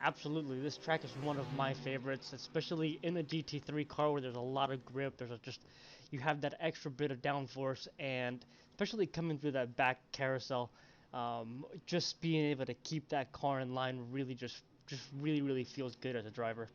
Absolutely, this track is one of my favorites, especially in the GT3 car where there's a lot of grip. You have that extra bit of downforce, and especially coming through that back carousel, just being able to keep that car in line really just really feels good as a driver.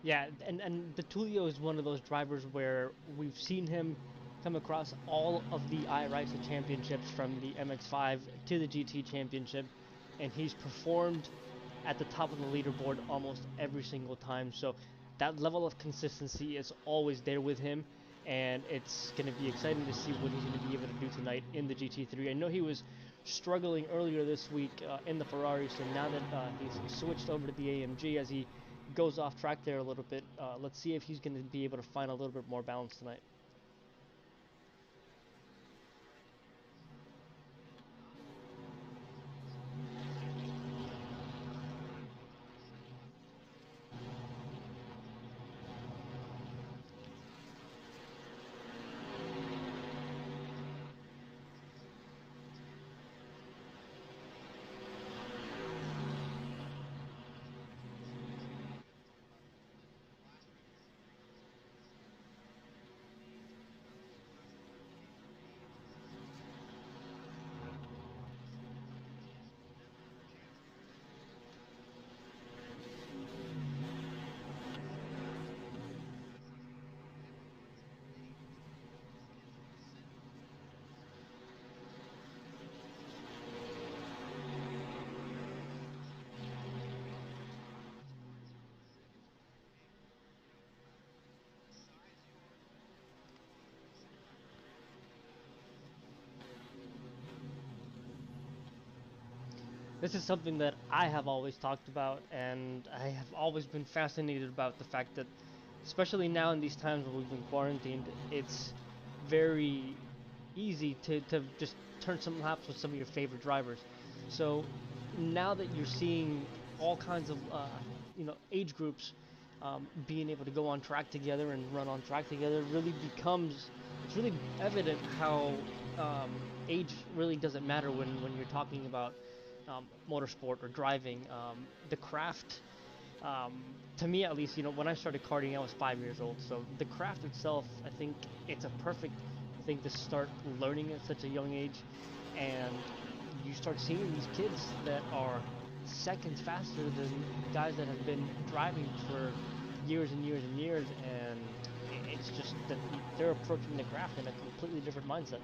Yeah, and the Tulio is one of those drivers where we've seen him come across all of the iRysa championships from the MX5 to the GT championship, and he's performed at the top of the leaderboard almost every single time. So that level of consistency is always there with him, and it's going to be exciting to see what he's going to be able to do tonight in the GT3. I know he was struggling earlier this week in the Ferrari, so now that he's switched over to the AMG as he goes off track there a little bit, let's see if he's going to be able to find a little bit more balance tonight. This is something that I have always talked about, and I have always been fascinated about the fact that, especially now in these times when we've been quarantined, it's very easy to just turn some laps with some of your favorite drivers. So now that you're seeing all kinds of age groups being able to go on track together and run on track together, really becomes it's really evident how um, age really doesn't matter when you're talking about motorsport or driving. The craft, um, to me at least, when I started karting, I was 5 years old. So the craft itself, I think it's a perfect thing to start learning at such a young age, and you start seeing these kids that are seconds faster than guys that have been driving for years and years and years, and it's just that they're approaching the craft in a completely different mindset.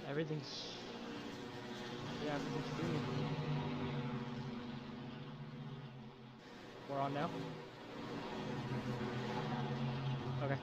Everything's yeah, everything's streaming. We're on now. Okay.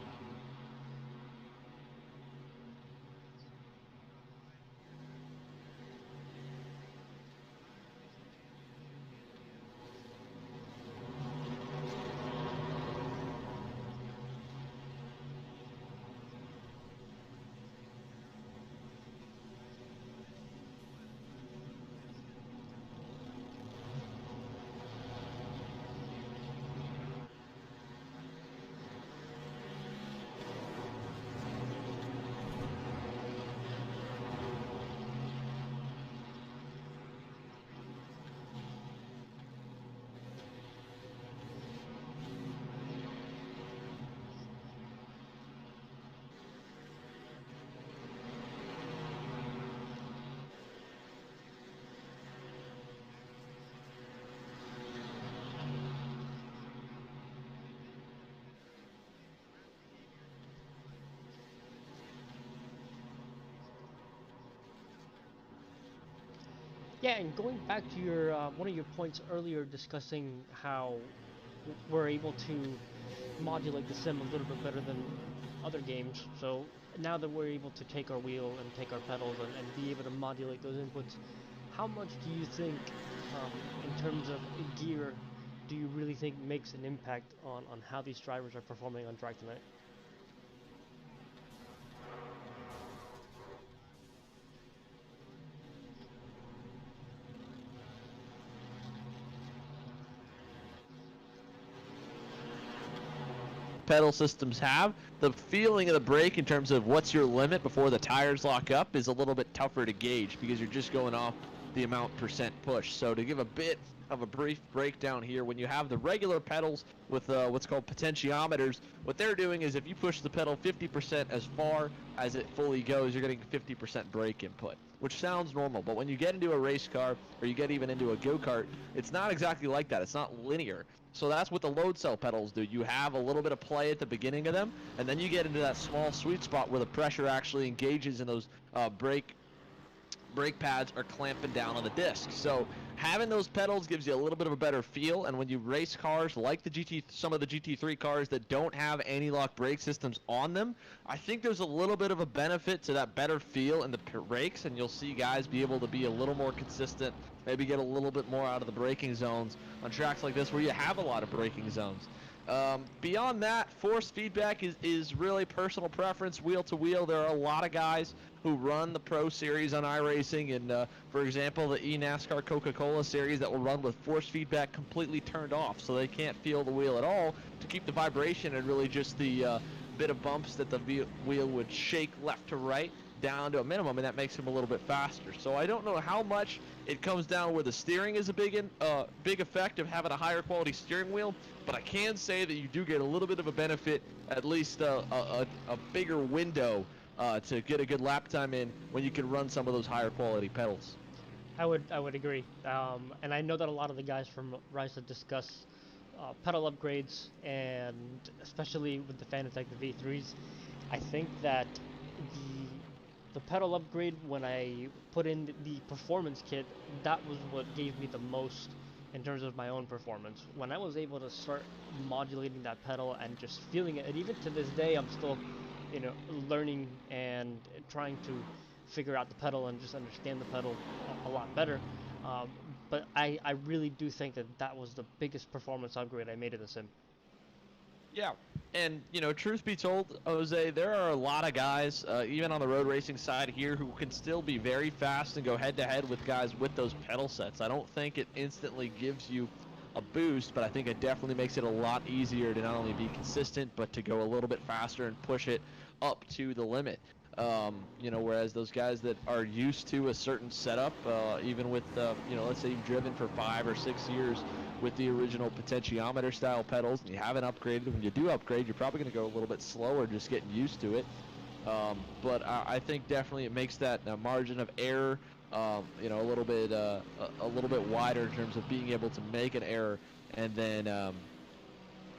Yeah, and going back to your one of your points earlier, discussing how we're able to modulate the sim a little bit better than other games. So now that we're able to take our wheel and take our pedals and be able to modulate those inputs, how much do you think, in terms of gear, do you really think makes an impact on how these drivers are performing on track tonight? Pedal systems have. The feeling of the brake in terms of what's your limit before the tires lock up is a little bit tougher to gauge because you're just going off the amount percent push. So to give a bit of a brief breakdown here, when you have the regular pedals with what's called potentiometers, what they're doing is if you push the pedal 50% as far as it fully goes, you're getting 50% brake input, which sounds normal. But when you get into a race car or you get even into a go-kart, it's not exactly like that. It's not linear. So that's what the load cell pedals do. You have a little bit of play at the beginning of them, and then you get into that small sweet spot where the pressure actually engages in those brake pads are clamping down on the disc. So having those pedals gives you a little bit of a better feel, and when you race cars like some of the GT3 cars that don't have anti-lock brake systems on them, I think there's a little bit of a benefit to that better feel in the brakes, and you'll see guys be able to be a little more consistent, maybe get a little bit more out of the braking zones on tracks like this where you have a lot of braking zones. Beyond that, force feedback is really personal preference, wheel to wheel. There are a lot of guys who run the Pro Series on iRacing, and for example, the eNASCAR Coca-Cola Series that will run with force feedback completely turned off, so they can't feel the wheel at all to keep the vibration and really just the bit of bumps that the wheel would shake left to right down to a minimum, and that makes him a little bit faster. So I don't know how much it comes down where the steering is a big effect of having a higher quality steering wheel, but I can say that you do get a little bit of a benefit, at least a bigger window to get a good lap time in when you can run some of those higher quality pedals. I would agree, and I know that a lot of the guys from Rysa discuss pedal upgrades, and especially with the Fanatec, the V3s. I think that the the pedal upgrade, when I put in the performance kit, that was what gave me the most in terms of my own performance. When I was able to start modulating that pedal and just feeling it, and even to this day, I'm still, learning and trying to figure out the pedal and just understand the pedal a lot better. Um, but I really do think that that was the biggest performance upgrade I made in the sim. Yeah, and truth be told, Jose, there are a lot of guys, even on the road racing side here, who can still be very fast and go head to head with guys with those pedal sets. I don't think it instantly gives you a boost, but I think it definitely makes it a lot easier to not only be consistent, but to go a little bit faster and push it up to the limit. Whereas those guys that are used to a certain setup, even with, let's say you've driven for 5 or 6 years with the original potentiometer style pedals and you haven't upgraded, when you do upgrade, you're probably going to go a little bit slower just getting used to it. But I think definitely it makes that margin of error, a little bit wider in terms of being able to make an error and then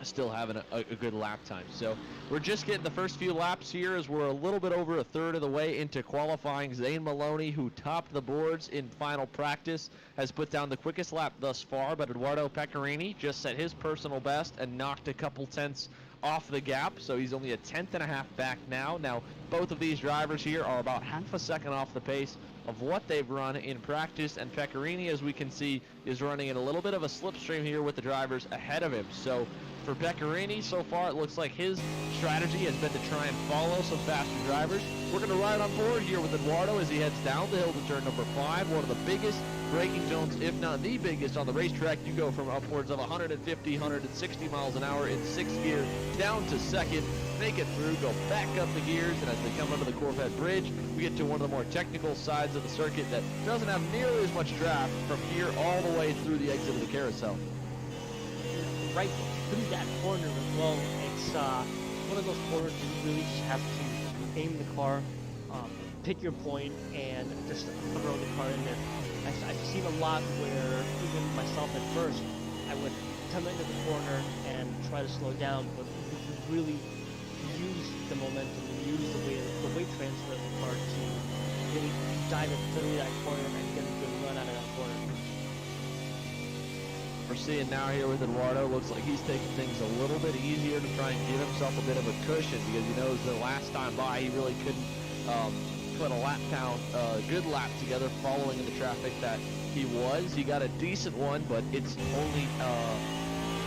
still having a good lap time. So we're just getting the first few laps here as we're a little bit over a third of the way into qualifying. Zane Maloney, who topped the boards in final practice, has put down the quickest lap thus far, but Eduardo Pecorini just set his personal best and knocked a couple tenths off the gap, so he's only a tenth and a half back now. Now, both of these drivers here are about half a second off the pace of what they've run in practice, and Pecorini, as we can see, is running in a little bit of a slipstream here with the drivers ahead of him. So for Pecorini, so far it looks like his strategy has been to try and follow some faster drivers. We're going to ride on board here with Eduardo as he heads down the hill to turn number 5, one of the biggest braking zones, if not the biggest on the racetrack. You go from upwards of 150, 160 miles an hour in 6th gear down to 2nd, make it through, go back up the gears, and as they come under the Corvette bridge, we get to one of the more technical sides of the circuit that doesn't have nearly as much draft from here all the way through the exit of the carousel. Right through that corner as well, it's one of those corners you really just have to aim the car, pick your point, and just throw the car in there. I've seen a lot where even myself at first, I would come into the corner and try to slow down, but you really use the momentum and use the weight transfer of the car to really dive it through that corner and get a good run out of that corner. We're seeing now here with Eduardo, looks like he's taking things a little bit easier to try and give himself a bit of a cushion, because he knows the last time by he really couldn't put a lap count, good lap together following in the traffic that he was. He got a decent one, but it's only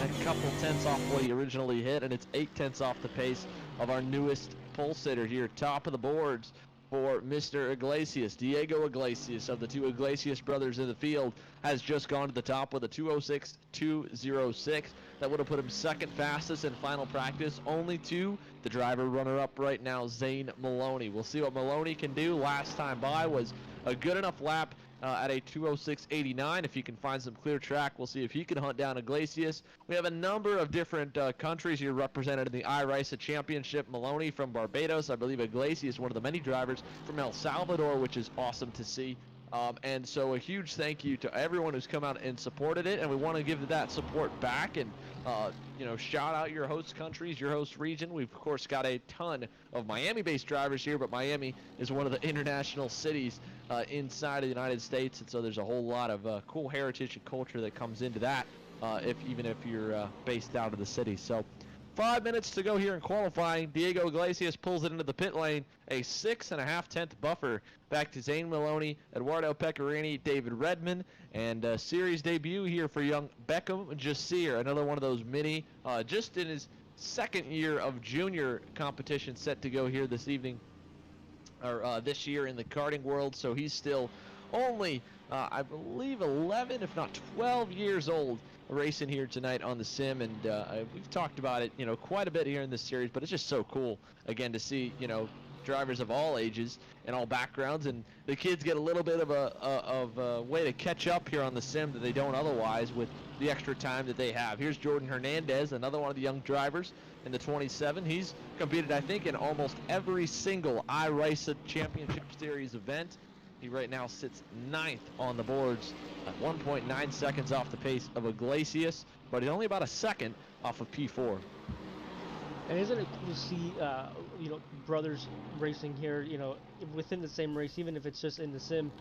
a couple tenths off what he originally hit, and it's 8 tenths off the pace of our newest pole sitter here, top of the boards for Mr. Iglesias. Diego Iglesias, of the two Iglesias brothers in the field, has just gone to the top with a 2:06.206. That would have put him second fastest in final practice, only to the driver runner-up right now, Zane Maloney. We'll see what Maloney can do. Last time by was a good enough lap at a 2:06.89. If he can find some clear track, we'll see if he can hunt down Iglesias. We have a number of different countries here represented in the iRysa Championship. Maloney from Barbados. I believe Iglesias, one of the many drivers from El Salvador, which is awesome to see. And so a huge thank you to everyone who's come out and supported it, and we want to give that support back and shout out your host countries, your host region. We've of course got a ton of Miami-based drivers here, but Miami is one of the international cities inside of the United States, and so there's a whole lot of cool heritage and culture that comes into that, even if you're based out of the city. So 5 minutes to go here in qualifying. Diego Iglesias pulls it into the pit lane, a 6.5 tenth buffer back to Zane Maloney, Eduardo Pecorini, David Redman, and series debut here for young Beckham Jasir, another one of those mini, just in his second year of junior competition, set to go here this evening, or this year in the karting world. So he's still only, I believe, 11, if not 12 years old, racing here tonight on the sim, and we've talked about it, quite a bit here in this series, but it's just so cool, again, to see, drivers of all ages and all backgrounds, and the kids get a little bit of a way to catch up here on the sim that they don't otherwise with the extra time that they have. Here's Jordan Hernandez, another one of the young drivers in the 27. He's competed, I think, in almost every single iRysa Championship Series event. He right now sits 9th on the boards at 1.9 seconds off the pace of Iglesias, but he's only about a second off of P4. And isn't it cool to see, brothers racing here, within the same race, even if it's just in the sim?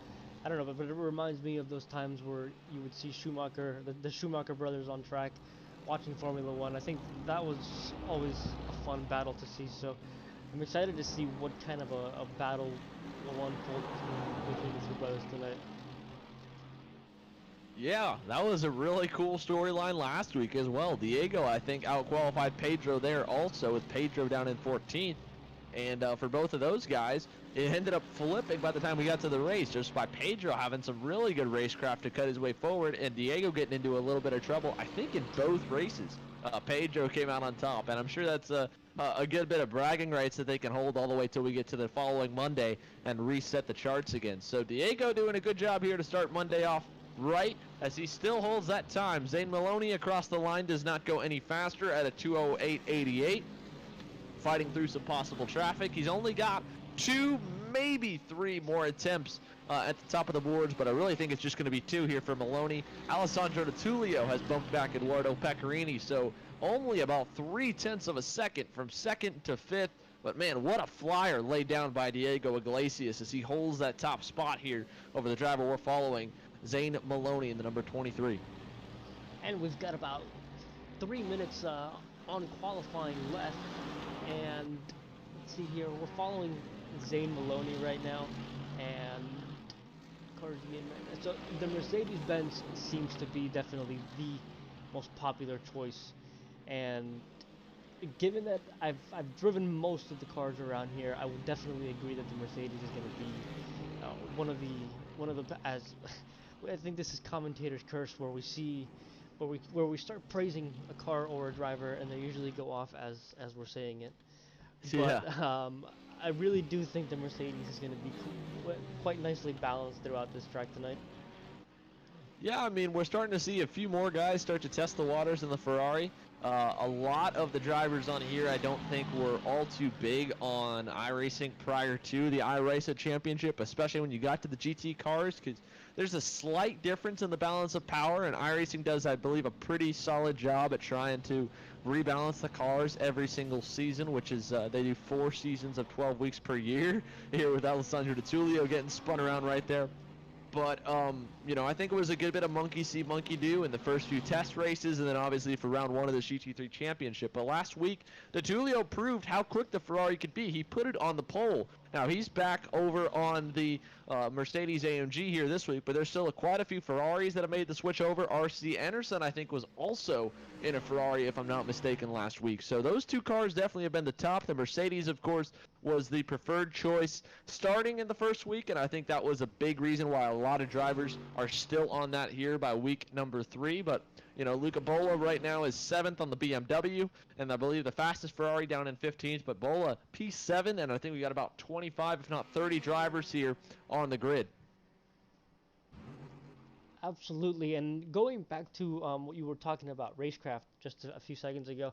I don't know, but it reminds me of those times where you would see Schumacher, the Schumacher brothers on track, watching Formula One. I think that was always a fun battle to see. So I'm excited to see what kind of a battle will unfold between the two brothers tonight. Yeah, that was a really cool storyline last week as well. Diego, I think, out-qualified Pedro there also, with Pedro down in 14th. And for both of those guys, it ended up flipping by the time we got to the race, just by Pedro having some really good racecraft to cut his way forward, and Diego getting into a little bit of trouble, I think, in both races. Pedro came out on top, and I'm sure that's a good bit of bragging rights that they can hold all the way till we get to the following Monday and reset the charts again. So Diego doing a good job here to start Monday off right, as he still holds that time. Zane Maloney across the line does not go any faster at a 2:08.88, fighting through some possible traffic. He's only got 2, maybe 3 more attempts at the top of the boards, but I really think it's just going to be 2 here for Maloney. Alessandro Tullio has bumped back Eduardo Pecorini, so only about 3 tenths of a second from 2nd to 5th. But man, what a flyer laid down by Diego Iglesias as he holds that top spot here over the driver we're following, Zane Maloney in the number 23. And we've got about 3 minutes on qualifying left, and let's see here, we're following Zane Maloney right now, and cars in right now. So the Mercedes-Benz seems to be definitely the most popular choice, and given that I've driven most of the cars around here, I would definitely agree that the Mercedes is going to be one of the as I think this is commentator's curse, where we see where we start praising a car or a driver, and they usually go off as we're saying it. Yeah. But I really do think the Mercedes is going to be quite nicely balanced throughout this track tonight. Yeah, I mean, we're starting to see a few more guys start to test the waters in the Ferrari. A lot of the drivers on here I don't think were all too big on iRacing prior to the iRysa Championship, especially when you got to the GT cars, because there's a slight difference in the balance of power, and iRacing does, I believe, a pretty solid job at trying to rebalance the cars every single season, which is they do 4 seasons of 12 weeks per year here with Alessandro Tullio getting spun around right there. But, I think it was a good bit of monkey see, monkey do in the first few test races, and then obviously for round 1 of the GT3 Championship. But last week, Tullio proved how quick the Ferrari could be. He put it on the pole Now, he's back over on the Mercedes AMG here this week, but there's still quite a few Ferraris that have made the switch over. RC Anderson, I think, was also in a Ferrari, if I'm not mistaken, last week. So those two cars definitely have been the top. The Mercedes, of course, was the preferred choice starting in the first week, and I think that was a big reason why a lot of drivers are still on that here by week number 3. But you know, Luca Bola right now is 7th on the BMW, and I believe the fastest Ferrari down in 15th, but Bola P7, and I think we got about 25, if not 30 drivers here on the grid. Absolutely, and going back to what you were talking about, racecraft, just a few seconds ago,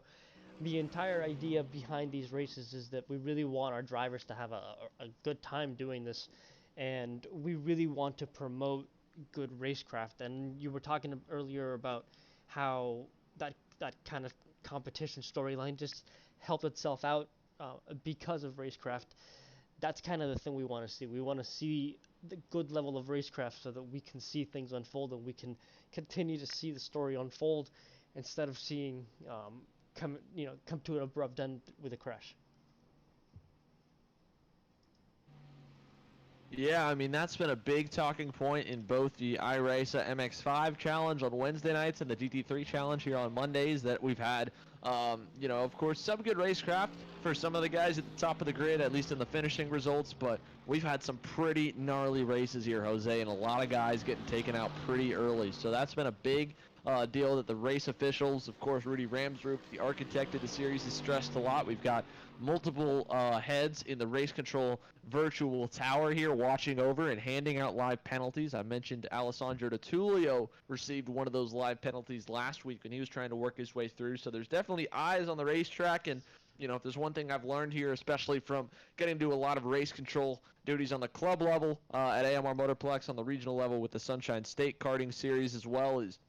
the entire idea behind these races is that we really want our drivers to have a good time doing this, and we really want to promote good racecraft. And you were talking earlier about how that kind of competition storyline just helped itself out because of racecraft. That's kind of the thing we want to see. We want to see the good level of racecraft so that we can see things unfold and we can continue to see the story unfold instead of seeing come to an abrupt end with a crash. Yeah, I mean, that's been a big talking point in both the iRysa MX5 challenge on Wednesday nights and the GT3 challenge here on Mondays, that we've had, you know, of course, some good racecraft for some of the guys at the top of the grid, at least in the finishing results, but we've had some pretty gnarly races here, Jose, and a lot of guys getting taken out pretty early. So that's been a big deal that the race officials, of course, Rudy Ramsrup, the architect of the series, has stressed a lot. We've got multiple heads in the race control virtual tower here watching over and handing out live penalties. I mentioned Alessandro Di Tullio received one of those live penalties last week when he was trying to work his way through. So there's definitely eyes on the racetrack, and you know, if there's one thing I've learned here, especially from getting to a lot of race control duties on the club level at AMR Motorplex, on the regional level with the Sunshine State karting series as well, is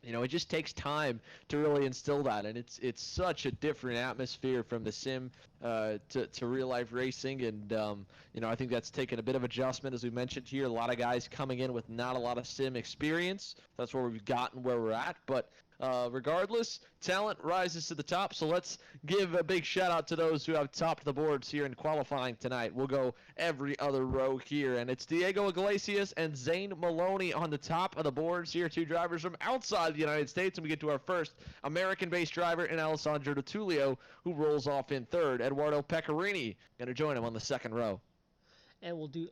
you know, it just takes time to really instill that, and it's such a different atmosphere from the sim to real life racing, and you know, I think that's taken a bit of adjustment, as we mentioned here. A lot of guys coming in with not a lot of sim experience. That's where we've gotten where we're at, but regardless, talent rises to the top. So let's give a big shout out to those who have topped the boards here in qualifying tonight. We'll go every other row here, and it's Diego Iglesias and Zane Maloney on the top of the boards here, two drivers from outside the United States, and we get to our first American-based driver in Alessandro Di Tullio, who rolls off in third. Eduardo Pecorini going to join him on the second row. And we'll do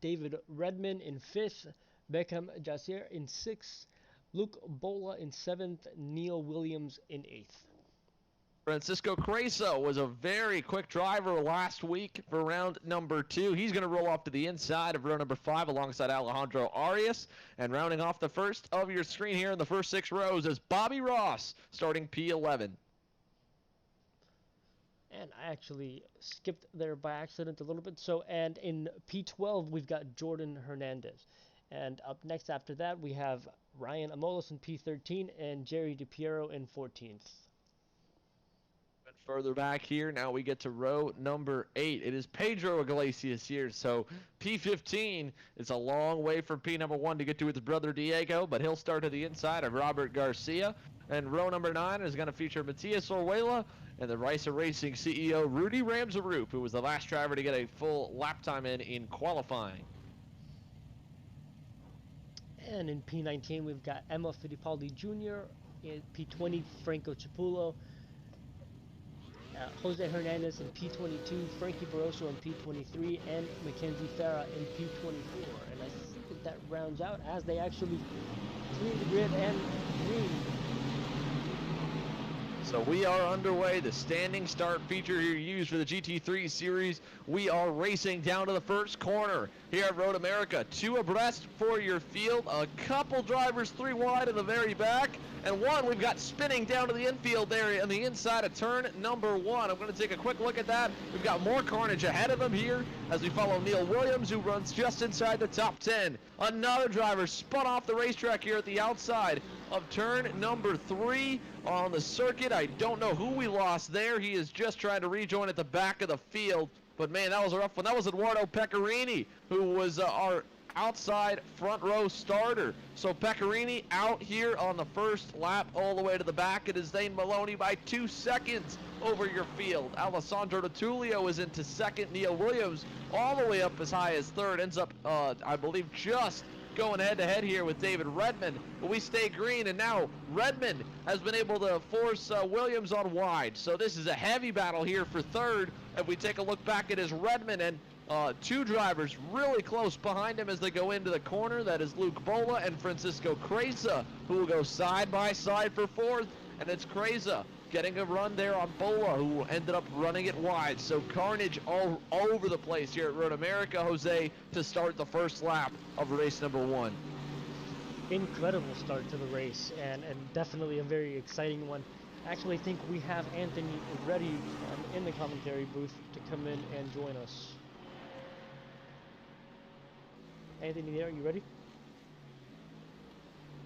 David Redman in fifth, Beckham Jasir in sixth, Luke Bola in 7th, Neil Williams in 8th. Francisco Creso was a very quick driver last week for round number 2. He's going to roll off to the inside of row number 5 alongside Alejandro Arias. And rounding off the first of your screen here in the first 6 rows is Bobby Ross, starting P11. And I actually skipped there by accident a little bit. And in P12, we've got Jordan Hernandez. And up next after that, we have Ryan Amolos in P13 and Jerry DiPiero in 14th. Further back here, now we get to row number 8. It is Pedro Iglesias here. So P15 is a long way from P number 1 to get to his brother Diego, but he'll start to the inside of Robert Garcia. And row number 9 is going to feature Matias Orjuela and the ASiMRacing CEO Rudy Ramsrup, who was the last driver to get a full lap time in qualifying. And in P19, we've got Emma Fittipaldi Jr., in P20, Franco Cipulo, Jose Hernandez in P22, Frankie Barroso in P23, and Mackenzie Farah in P24. And I think that rounds out as they actually clean the grid and green. So we are underway. The standing start feature here used for the GT3 series. We are racing down to the first corner here at Road America. 2 abreast for your field. A couple drivers 3 wide in the very back. And one we've got spinning down to the infield there on the inside of turn number 1. I'm going to take a quick look at that. We've got more carnage ahead of him here as we follow Neil Williams, who runs just inside the top 10. Another driver spun off the racetrack here at the outside of turn number 3 on the circuit. I don't know who we lost there. He is just trying to rejoin at the back of the field. But man, that was a rough one. That was Eduardo Pecorini, who was our outside front row starter. So Pecorini out here on the first lap all the way to the back. It is Zane Maloney by 2 seconds over your field. Alessandro DiTullio is into second. Neil Williams all the way up as high as third. Ends up, I believe, just going head-to-head here with David Redmond, but we stay green, and now Redmond has been able to force Williams on wide. So this is a heavy battle here for third. If we take a look back, it is Redmond and two drivers really close behind him as they go into the corner. That is Luke Bola and Francisco Creza, who will go side by side for fourth, and it's Creza getting a run there on Bola, who ended up running it wide. So carnage all over the place here at Road America, Jose, to start the first lap of race number 1. Incredible start to the race, and definitely a very exciting one. I actually think we have Anthony ready in the commentary booth to come in and join us. Anthony, there, are you ready?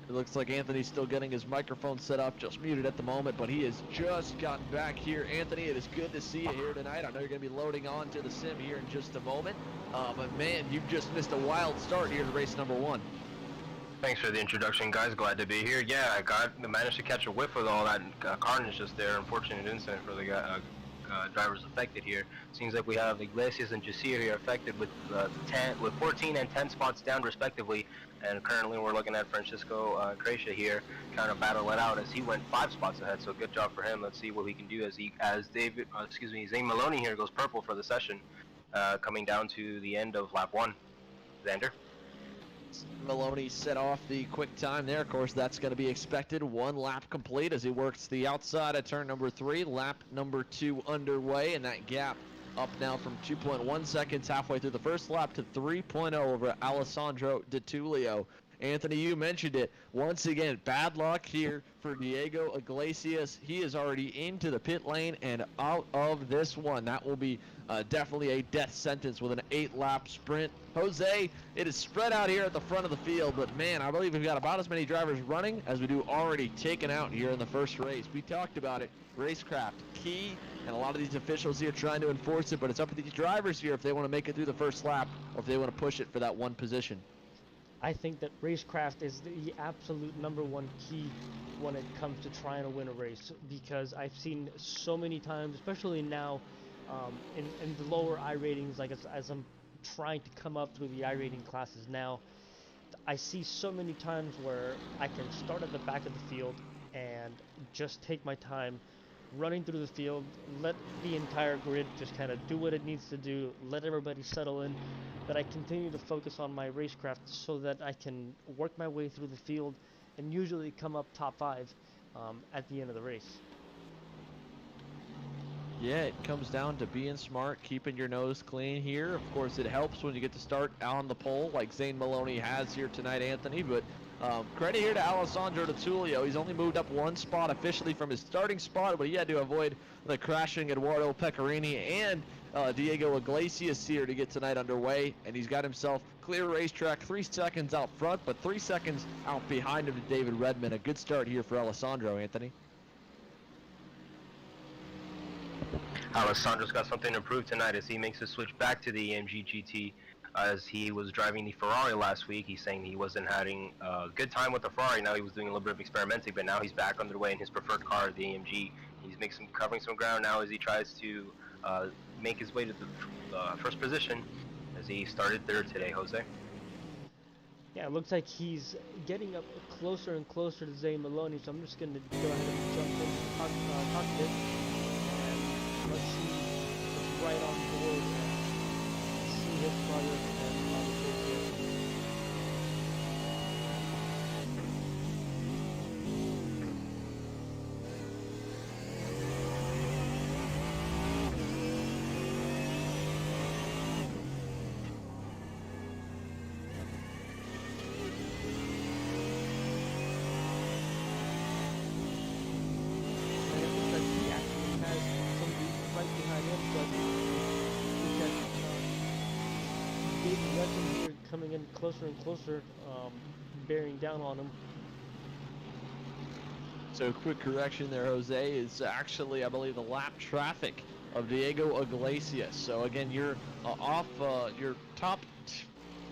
It looks like Anthony's still getting his microphone set up, just muted at the moment, but he has just gotten back here. Anthony, it is good to see you here tonight. I know you're going to be loading on to the sim here in just a moment, but man, you've just missed a wild start here to race number 1. Thanks for the introduction, guys. Glad to be here. Yeah, I managed to catch a whiff with all that carnage just there. Unfortunate incident for the drivers affected here. Seems like we have Iglesias and Jasir here affected with 14 and 10 spots down respectively, and currently we're looking at Francisco Creza here trying to battle it out as he went 5 spots ahead. So good job for him. Let's see what he can do as Zane Maloney here goes purple for the session, coming down to the end of lap 1. Xander. Maloney set off the quick time there. Of course, that's going to be expected. 1 lap complete as he works the outside of turn number 3. Lap number 2 underway, and that gap up now from 2.1 seconds halfway through the first lap to 3.0 over Alessandro DiTullio. Anthony, you mentioned it. Once again, bad luck here for Diego Iglesias. He is already into the pit lane and out of this one. That will be definitely a death sentence with an 8-lap sprint. Jose, it is spread out here at the front of the field, but man, I believe we've got about as many drivers running as we do already taken out here in the first race. We talked about it. Racecraft, key, and a lot of these officials here trying to enforce it, but it's up to these drivers here if they want to make it through the first lap or if they want to push it for that 1 position. I think that racecraft is the absolute #1 key when it comes to trying to win a race, because I've seen so many times, especially now in the lower I ratings, like as I'm trying to come up through the I rating classes now, I see so many times where I can start at the back of the field and just take my time running through the field, let the entire grid just kind of do what it needs to do, let everybody settle in, that I continue to focus on my racecraft so that I can work my way through the field and usually come up top 5 at the end of the race. Yeah, it comes down to being smart, keeping your nose clean here. Of course, it helps when you get to start on the pole like Zane Maloney has here tonight, Anthony, but credit here to Alessandro DiTullio. He's only moved up 1 spot officially from his starting spot, but he had to avoid the crashing Eduardo Pecorini and Diego Iglesias here to get tonight underway, and he's got himself clear racetrack, 3 seconds out front, but 3 seconds out behind him to David Redmond. A good start here for Alessandro, Anthony. Alessandro's got something to prove tonight as he makes a switch back to the AMG GT. As he was driving the Ferrari last week, he's saying he wasn't having a good time with the Ferrari. Now he was doing a little bit of experimenting, but now he's back underway in his preferred car, the AMG. He's covering some ground now as he tries to make his way to the first position, as he started 3rd today. Jose. Yeah, it looks like he's getting up closer and closer to Zane Maloney, so I'm just going to go ahead and jump into the cockpit, and let's see what's right on board and see his progress and conversation. Here coming in closer and closer, bearing down on him. So quick correction there, Jose, is actually, I believe, the lap traffic of Diego Iglesias. So again, you're off your top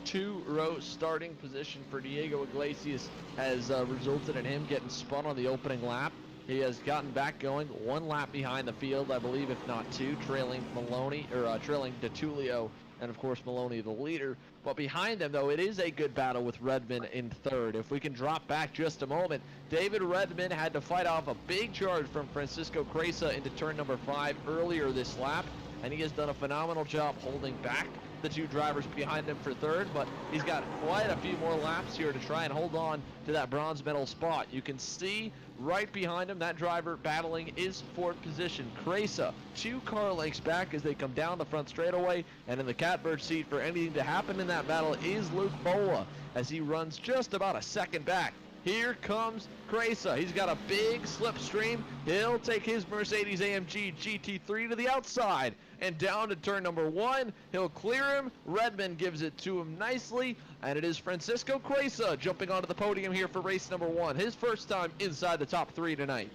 two-row starting position for Diego Iglesias has resulted in him getting spun on the opening lap. He has gotten back going, one lap behind the field, I believe, if not two, trailing Maloney, or trailing DeTulio, and of course Maloney the leader. But behind them, though, it is a good battle with Redmond in third. If we can drop back just a moment, David Redmond had to fight off a big charge from Francisco Cresa into turn number 5 earlier this lap, and he has done a phenomenal job holding back the two drivers behind him for third, but he's got quite a few more laps here to try and hold on to that bronze medal spot. You can see right behind him, that driver battling is fourth position. Cresa, 2 car lengths back as they come down the front straightaway, and in the catbird seat for anything to happen in that battle is Luke Bola as he runs just about a second back. Here comes Cresa. He's got a big slipstream. He'll take his Mercedes-AMG GT3 to the outside and down to turn number 1. He'll clear him. Redmond gives it to him nicely, and it is Francisco Cresa jumping onto the podium here for race number 1. His first time inside the top 3 tonight.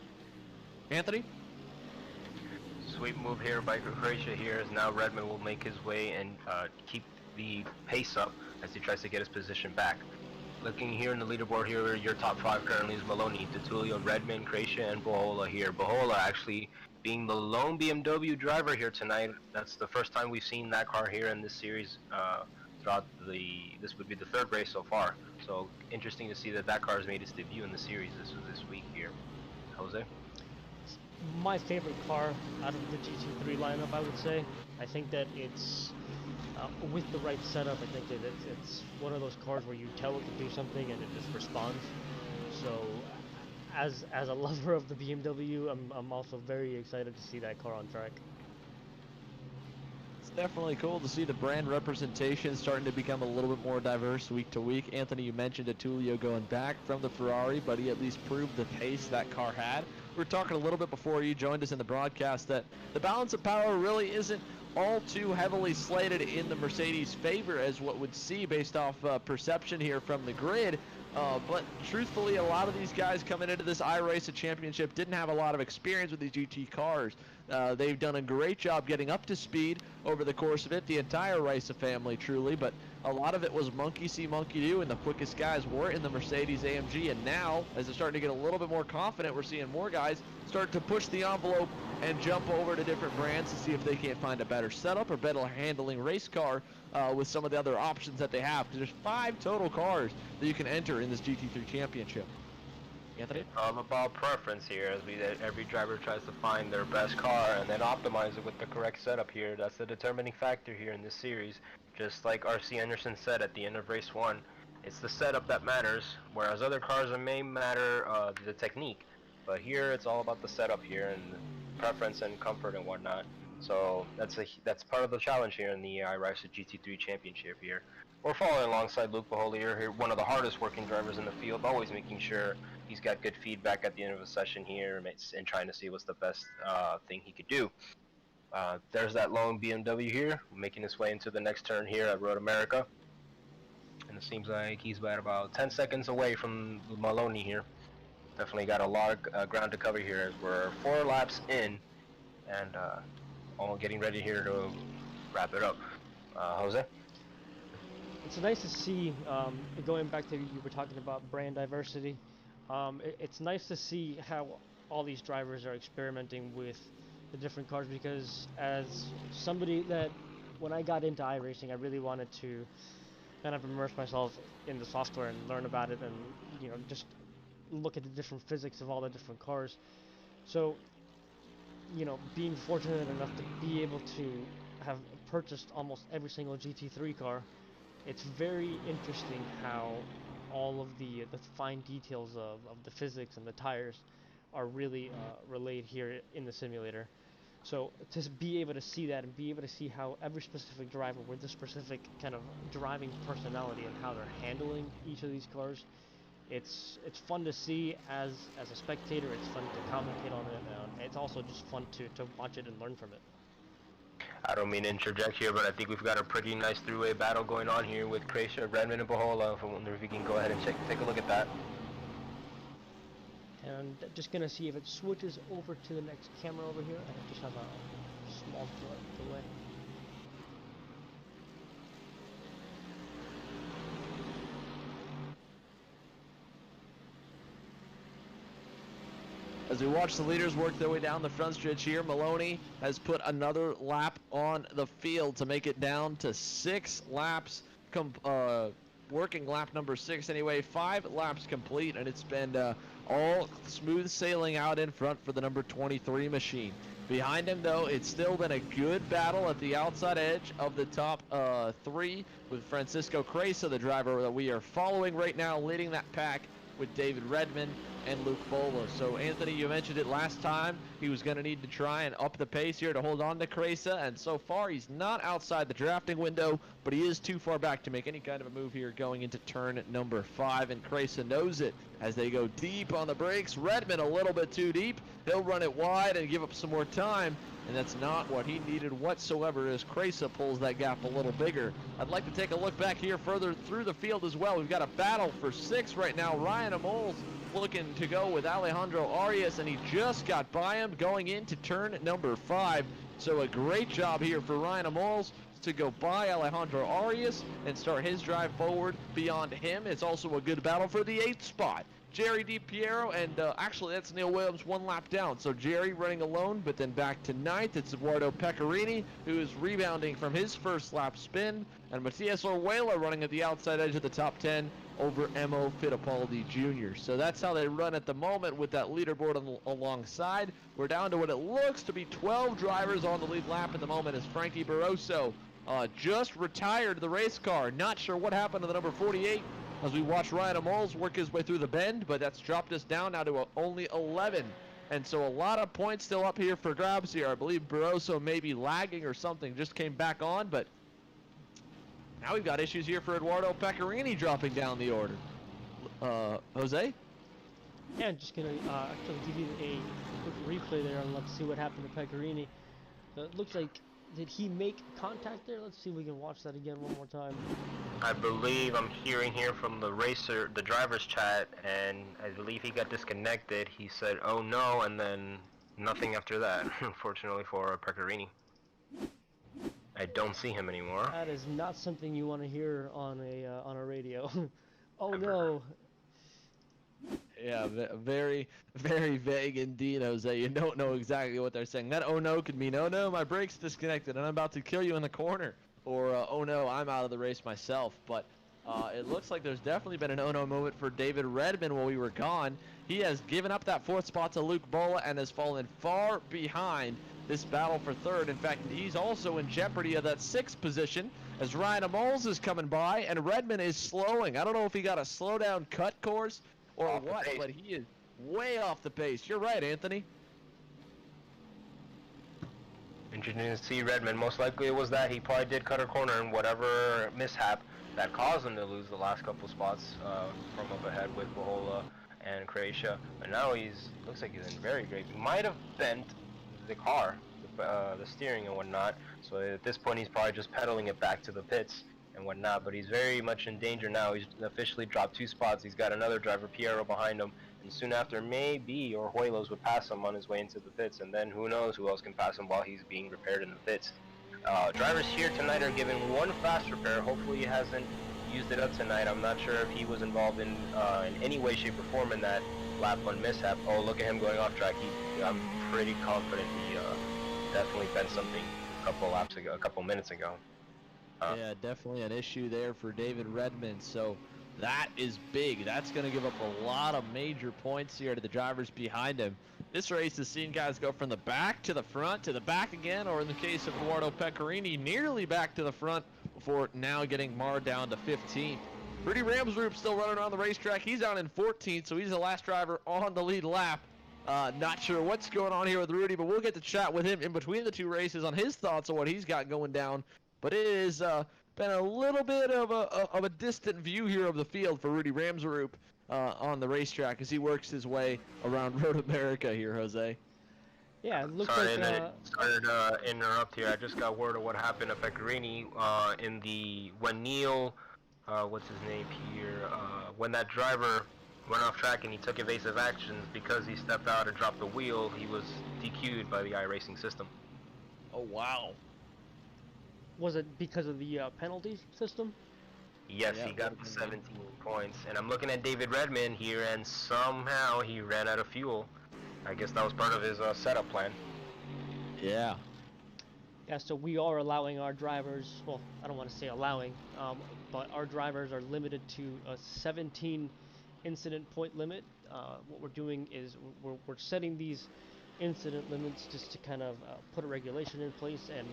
Anthony? Sweet move here by Croatia here, as now Redmond will make his way and keep the pace up as he tries to get his position back. Looking here in the leaderboard here, your top 5 currently is Maloney, DeTulio, Redmond, Croatia, and Bohola here. Bohola actually being the lone BMW driver here tonight. That's the first time we've seen that car here in this series throughout this would be the 3rd race so far. So interesting to see that that car has made its debut in the series this week here. Jose? My favorite car out of the GT3 lineup, I would say. I think that it's with the right setup. I think that it's one of those cars where you tell it to do something and it just responds. So, as a lover of the BMW, I'm also very excited to see that car on track. It's definitely cool to see the brand representation starting to become a little bit more diverse week to week. Anthony, you mentioned Tullio going back from the Ferrari, but he at least proved the pace that car had. We were talking a little bit before you joined us in the broadcast that the balance of power really isn't all too heavily slated in the Mercedes' favor as what would see based off perception here from the grid. But truthfully, a lot of these guys coming into this iRysa championship didn't have a lot of experience with these GT cars. They've done a great job getting up to speed over the course of it, the entire Rysa family truly, but a lot of it was monkey see, monkey do, and the quickest guys were in the Mercedes AMG, and now, as they're starting to get a little bit more confident, we're seeing more guys start to push the envelope and jump over to different brands to see if they can't find a better setup or better handling race car with some of the other options that they have, because there's 5 total cars that you can enter in this GT3 championship. Anthony? It's all about preference here, as every driver tries to find their best car and then optimize it with the correct setup here. That's the determining factor here in this series. Just like R.C. Anderson said at the end of race 1, it's the setup that matters, whereas other cars may matter the technique. But here it's all about the setup here and preference and comfort and whatnot. So that's part of the challenge here in the iRysa GT3 Championship here. We're following alongside Luke Bohola here, one of the hardest working drivers in the field, always making sure he's got good feedback at the end of a session here and trying to see what's the best thing he could do. There's that lone BMW here, making his way into the next turn here at Road America. And it seems like he's about 10 seconds away from Maloney here. Definitely got a lot of ground to cover here as we're 4 laps in and all getting ready here to wrap it up. Jose? It's nice to see, going back to you were talking about brand diversity, it's nice to see how all these drivers are experimenting with the different cars, because as somebody that, when I got into iRacing, I really wanted to kind of immerse myself in the software and learn about it and, you know, just look at the different physics of all the different cars. So, you know, being fortunate enough to be able to have purchased almost every single GT3 car, it's very interesting how all of the fine details of the physics and the tires are really relayed here in the simulator. So to be able to see that and be able to see how every specific driver with the specific kind of driving personality and how they're handling each of these cars, it's fun to see as a spectator. It's fun to commentate on it, and it's also just fun to watch it and learn from it. I don't mean to interject here, but I think we've got a pretty nice three-way battle going on here with Croatia, Redmond, and Bohola. I wonder if we can go ahead and take a look at that. And just gonna see if it switches over to the next camera over here. I just have a small delay. As we watch the leaders work their way down the front stretch here, Maloney has put another lap on the field to make it down to 6 laps, working lap number 6 anyway, 5 laps complete, and it's been all smooth sailing out in front for the number 23 machine. Behind him, though, it's still been a good battle at the outside edge of the top 3 with Francisco Cresa, the driver that we are following right now, leading that pack with David Redmond and Luke Bola. So, Anthony, you mentioned it last time. He was going to need to try and up the pace here to hold on to Cresa, and so far he's not outside the drafting window, but he is too far back to make any kind of a move here going into turn number 5, and Cresa knows it as they go deep on the brakes. Redmond a little bit too deep. He'll run it wide and give up some more time, and that's not what he needed whatsoever as Cresa pulls that gap a little bigger. I'd like to take a look back here further through the field as well. We've got a battle for 6 right now. Ryan Amols looking to go with Alejandro Arias, and he just got by him going into turn number 5. So a great job here for Ryan Amols to go by Alejandro Arias and start his drive forward beyond him. It's also a good battle for the 8th spot. Jerry DiPiero, and actually that's Neil Williams 1 lap down. So Jerry running alone, but then back to 9th. It's Eduardo Pecorini, who is rebounding from his first lap spin, and Matias Orjuela running at the outside edge of the top 10 over Emo Fittipaldi Jr. So that's how they run at the moment with that leaderboard alongside. We're down to what it looks to be 12 drivers on the lead lap at the moment as Frankie Barroso just retired the race car. Not sure what happened to the number 48 as we watch Ryan Amols work his way through the bend, but that's dropped us down now to only 11. And so a lot of points still up here for grabs here. I believe Barroso may be lagging or something, just came back on, but now we've got issues here for Eduardo Pecorini dropping down the order. Jose? Yeah, I'm just going to actually give you a quick replay there and let's see what happened to Pecorini. It looks like, did he make contact there? Let's see if we can watch that again one more time. I believe I'm hearing here from the driver's chat, and I believe he got disconnected. He said, "Oh no," and then nothing after that, unfortunately for Pecorini. I don't see him anymore. That is not something you want to hear on a radio. Oh no. Yeah, very, very vague indeed, Jose. You don't know exactly what they're saying. That "oh no" could mean, "oh no, my brake's disconnected and I'm about to kill you in the corner," or "oh no, I'm out of the race myself." But it looks like there's definitely been an "oh no" moment for David Redmond while we were gone. He has given up that 4th spot to Luke Bola and has fallen far behind this battle for 3rd. In fact, he's also in jeopardy of that 6th position as Ryan Amols is coming by and Redmond is slowing. I don't know if he got a slow down cut course or what, but he is way off the pace. You're right, Anthony. Interesting to see Redmond. Most likely it was that he probably did cut a corner and whatever mishap that caused him to lose the last couple spots from up ahead with Bohola and Croatia. But now looks like he's in very great. He might have bent the car, the steering and whatnot. So at this point he's probably just pedaling it back to the pits and whatnot, but he's very much in danger now. He's officially dropped 2 spots. He's got another driver, Piero, behind him, and soon after maybe Orjuelos would pass him on his way into the pits, and then who knows who else can pass him while he's being repaired in the pits. Drivers here tonight are given 1 fast repair. Hopefully he hasn't used it up tonight. I'm not sure if he was involved in any way, shape, or form in that lap 1 mishap. Oh, look at him going off track. I'm pretty confident he definitely bent something a couple minutes ago. Yeah, definitely an issue there for David Redmond. So that is big. That's going to give up a lot of major points here to the drivers behind him. This race has seen guys go from the back to the front to the back again, or in the case of Eduardo Pecorini, nearly back to the front before now getting marred down to 15th. Rudy Ramsrup still running around the racetrack. He's out in 14th, so he's the last driver on the lead lap. Not sure what's going on here with Rudy, but we'll get to chat with him in between the 2 races on his thoughts on what he's got going down. But it has been a little bit of a distant view here of the field for Rudy Ramsrup on the racetrack as he works his way around Road America here, Jose. Yeah, it looks sorry, like... Sorry to interrupt here. I just got word of what happened to Pecorini when Neil, what's his name here, when that driver went off track and he took evasive actions because he stepped out and dropped the wheel, he was DQ'd by the iRacing system. Oh, wow. Was it because of the penalty system? Yes, yeah, he got the 17 points. And I'm looking at David Redmond here, and somehow he ran out of fuel. I guess that was part of his setup plan. Yeah. Yeah, so we are allowing our drivers, well, I don't want to say allowing, but our drivers are limited to a 17 incident point limit. What we're doing is we're setting these incident limits just to kind of put a regulation in place and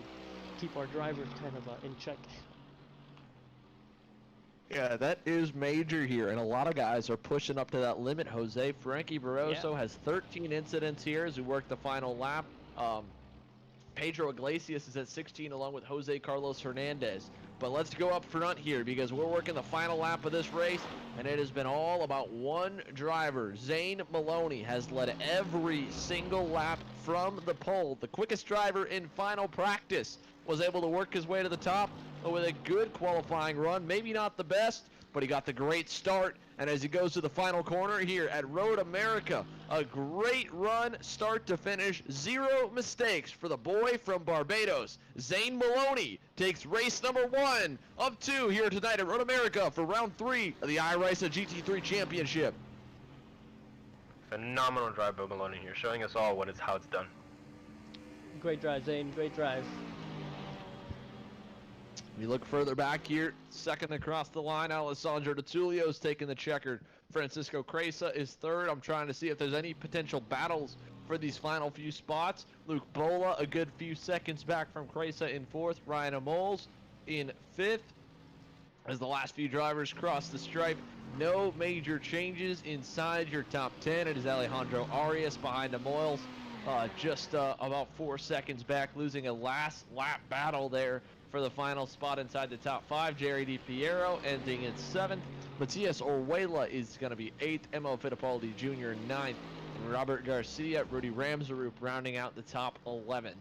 keep our drivers kind of in check. Yeah, that is major here, and a lot of guys are pushing up to that limit. Jose Frankie Yeah, Barroso has 13 incidents here as we work the final lap. Pedro Iglesias is at 16 along with Jose Carlos Hernandez. But let's go up front here because we're working the final lap of this race, and it has been all about one driver. Zane Maloney has led every single lap from the pole. The quickest driver in final practice was able to work his way to the top with a good qualifying run. Maybe not the best, but he got the great start. And as he goes to the final corner here at Road America, a great run start to finish. 0 mistakes for the boy from Barbados. Zane Maloney takes race number 1 of 2 here tonight at Road America for round 3 of the iRysa GT3 Championship. Phenomenal drive by Maloney here, showing us all how it's done. great drive, Zane, great drive. We look further back here, second across the line, Alessandro D'Attulio is taking the checkered. Francisco Cresa is third. I'm trying to see if there's any potential battles for these final few spots. Luke Bola, a good few seconds back from Cresa in fourth. Ryan Amols in fifth. As the last few drivers cross the stripe, no major changes inside your top 10. It is Alejandro Arias behind Amols, just about 4 seconds back, losing a last lap battle there for the final spot inside the top 5. Jerry DiPiero ending in 7th. Matias Orwela is going to be 8th. Emo Fittipaldi Jr. 9th. And Robert Garcia, Rudy Ramsarup rounding out the top 11.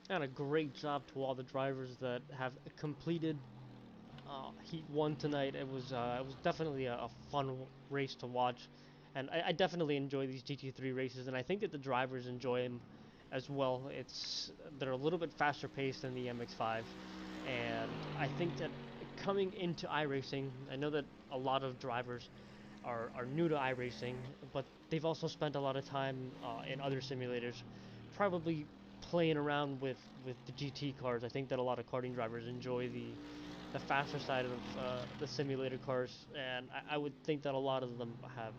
And a great job to all the drivers that have completed Heat 1 tonight. It was definitely a fun race to watch, and I definitely enjoy these GT3 races, and I think that the drivers enjoy them as well. They're a little bit faster paced than the MX-5, and I think that coming into iRacing, I know that a lot of drivers are new to iRacing, but they've also spent a lot of time in other simulators, probably playing around with the GT cars. I think that a lot of karting drivers enjoy the faster side of the simulator cars, and I would think that a lot of them have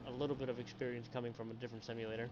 a little bit of experience coming from a different simulator.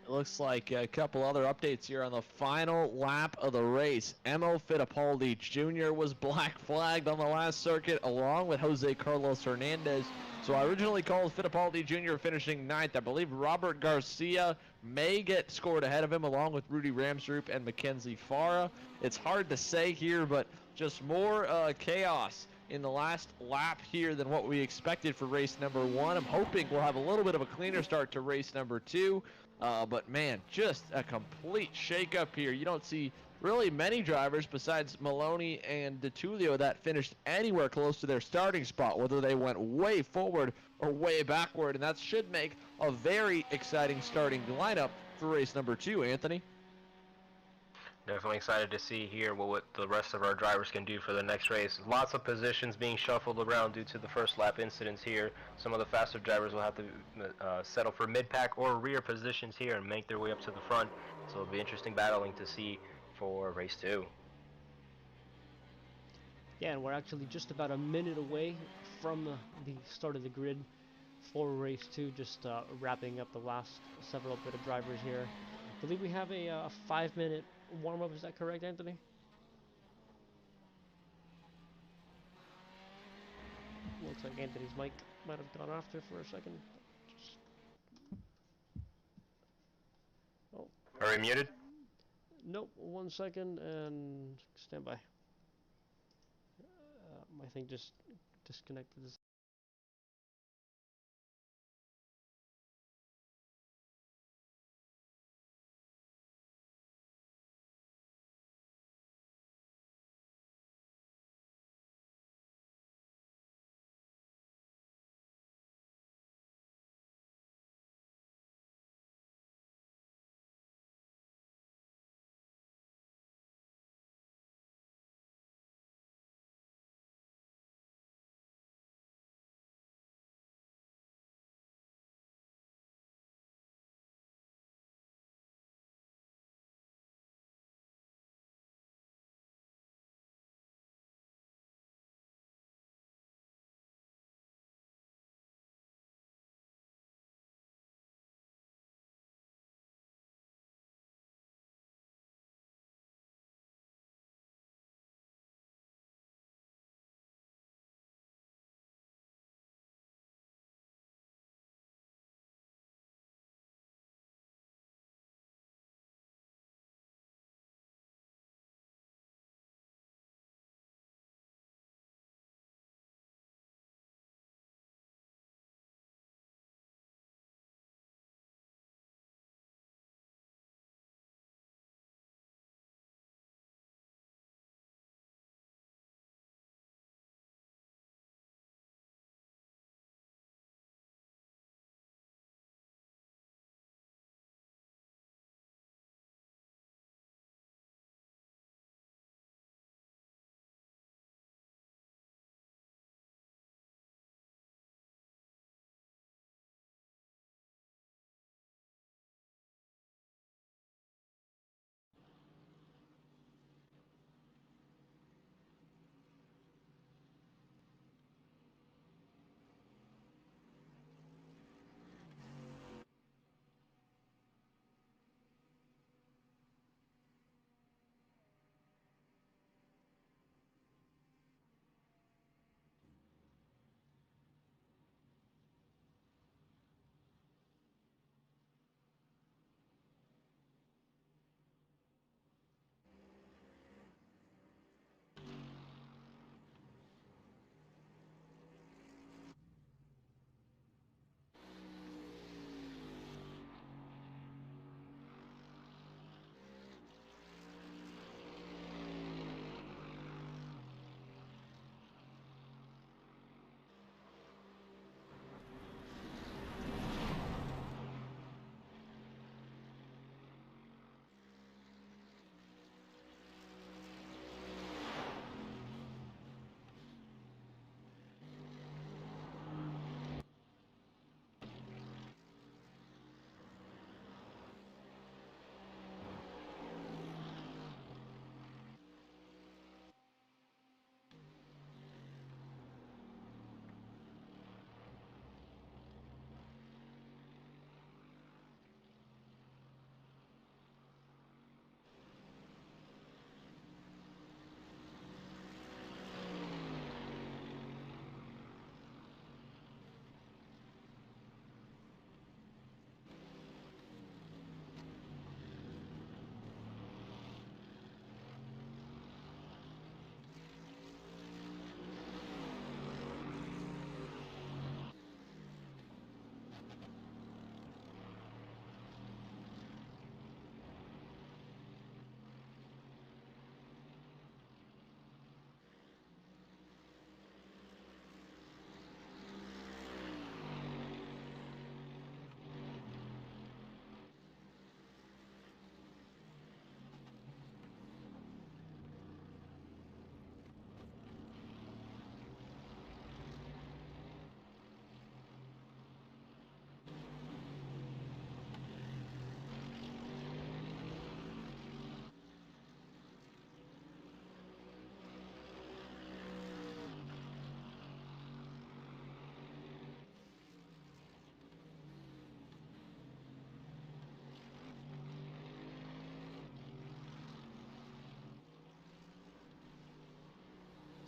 It looks like a couple other updates here on the final lap of the race. Emo Fittipaldi Jr. was black flagged on the last circuit along with Jose Carlos Hernandez. So I originally called Fittipaldi Jr. finishing 9th. I believe Robert Garcia may get scored ahead of him along with Rudy Ramsrup and Mackenzie Farah. It's hard to say here, but just more chaos in the last lap here than what we expected for race number 1. I'm hoping we'll have a little bit of a cleaner start to race number 2. But man, just a complete shake-up here. You don't see really many drivers besides Maloney and D'Attulio that finished anywhere close to their starting spot, whether they went way forward or way backward, and that should make a very exciting starting lineup for race number 2, Anthony. Definitely excited to see here what the rest of our drivers can do for the next race. Lots of positions being shuffled around due to the first lap incidents here. Some of the faster drivers will have to settle for mid-pack or rear positions here and make their way up to the front. So it'll be interesting battling to see for race 2. Yeah, and we're actually just about a minute away from the start of the grid for race 2, just wrapping up the last several bit of drivers here. I believe we have a 5-minute warm-up. Is that correct, Anthony? Looks like Anthony's mic might have gone off there for a second. Just... Oh. Are we muted? Nope, 1 second and stand by. My thing just disconnected.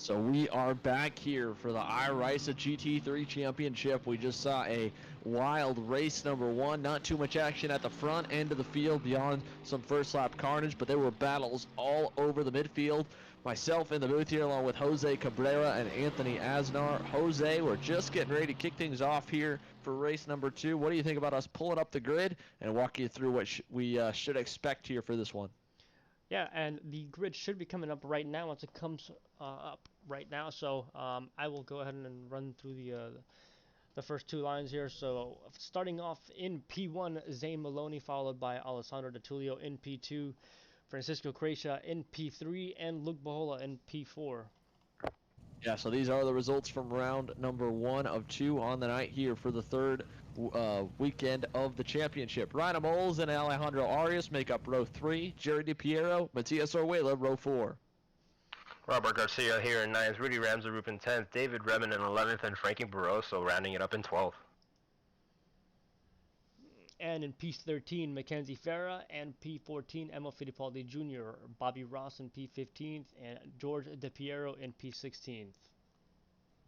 So we are back here for the iRysa GT3 Championship. We just saw a wild race number 1. Not too much action at the front end of the field beyond some first lap carnage, but there were battles all over the midfield. Myself in the booth here along with Jose Cabrera and Anthony Asnar. Jose, we're just getting ready to kick things off here for race number 2. What do you think about us pulling up the grid and walk you through what we should expect here for this one? Yeah, and the grid should be coming up right now once it comes up right now. So I will go ahead and run through the first 2 lines here. So starting off in P1, Zane Maloney, followed by Alessandro D'Atulio in P2, Francisco Crecia in P3, and Luke Bahola in P4. Yeah, so these are the results from round number 1 of 2 on the night here for the third weekend of the championship. Ryan Moles and Alejandro Arias make up row 3. Jerry DiPiero, Matias Orwela, row 4. Robert Garcia here in 9th, Rudy Ramsey-Rupp in 10th, David Redmond in 11th, and Frankie Barroso rounding it up in 12th. And in P13, Mackenzie Farah, and P14, Emma Fittipaldi Jr., Bobby Ross in P15th, and George DiPiero in P16th.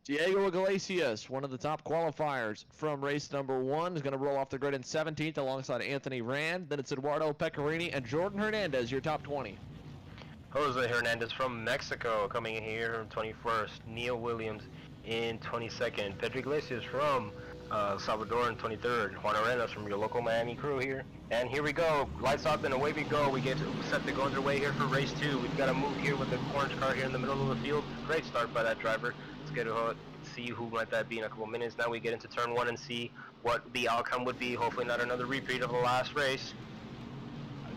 Diego Iglesias, one of the top qualifiers from race number 1, is going to roll off the grid in 17th alongside Anthony Rand. Then it's Eduardo Pecorini and Jordan Hernandez, your top 20. Jose Hernandez from Mexico coming in here in 21st. Neil Williams in 22nd. Pedro Iglesias from Salvador in 23rd. Juan Arenas from your local Miami crew here. And here we go. Lights off and away we go. We get set to go underway here for race 2. We've got to move here with the orange car here in the middle of the field. Great start by that driver. Let's get to see who might that be in a couple minutes. Now we get into turn 1 and see what the outcome would be. Hopefully not another repeat of the last race.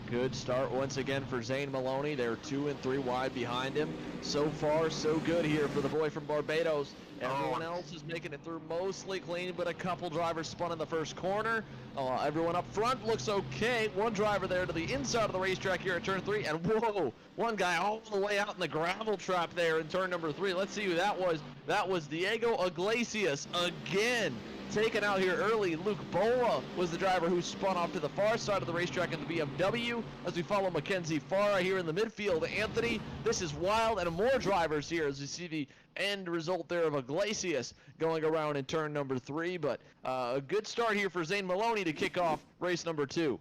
Good start once again for Zane Maloney. They're 2 and 3 wide behind him. So far, so good here for the boy from Barbados. Everyone else is making it through mostly clean, but a couple drivers spun in the first corner. Everyone up front looks okay. One driver there to the inside of the racetrack here at turn 3, and whoa, one guy all the way out in the gravel trap there in turn number 3. Let's see who that was. That was Diego Iglesias again. Taken out here early. Luke Bola was the driver who spun off to the far side of the racetrack in the BMW as we follow Mackenzie Farah here in the midfield. Anthony, this is wild, and more drivers here as we see the end result there of Iglesias going around in turn number 3. But a good start here for Zane Maloney to kick off race number 2.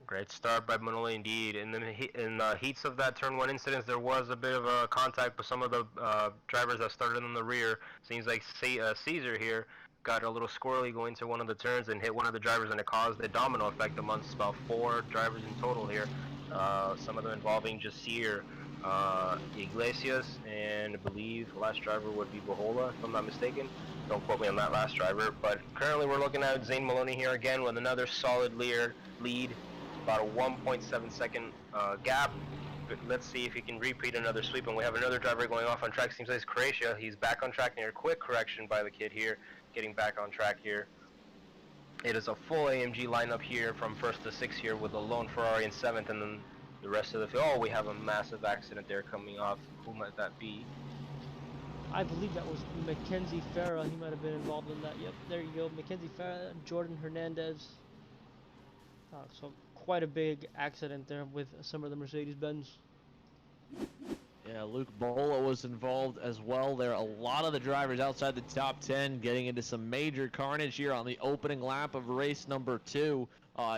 Great start by Manoli indeed. In the heats of that turn 1 incident, there was a bit of a contact with some of the drivers that started in the rear. Seems like Caesar here got a little squirrely going to one of the turns and hit one of the drivers, and it caused a domino effect amongst about 4 drivers in total here. Some of them involving Jasir, Iglesias, and I believe the last driver would be Bahola, if I'm not mistaken. Don't quote me on that last driver. But currently we're looking at Zane Maloney here again with another solid lead, about a 1.7 second gap. But let's see if he can repeat another sweep. And we have another driver going off on track. Seems like it's Croatia. He's back on track near. Quick correction by the kid here, getting back on track here. It is a full AMG lineup here from 1st to 6th here with a lone Ferrari in 7th, and then the rest of the field. Oh, we have a massive accident there coming off. Who might that be? I believe that was Mackenzie Farah. He might have been involved in that. Yep, there you go. Mackenzie Farah, Jordan Hernandez. So quite a big accident there with some of the Mercedes-Benz. Yeah, Luke Bola was involved as well there. A lot of the drivers outside the top 10 getting into some major carnage here on the opening lap of race number 2.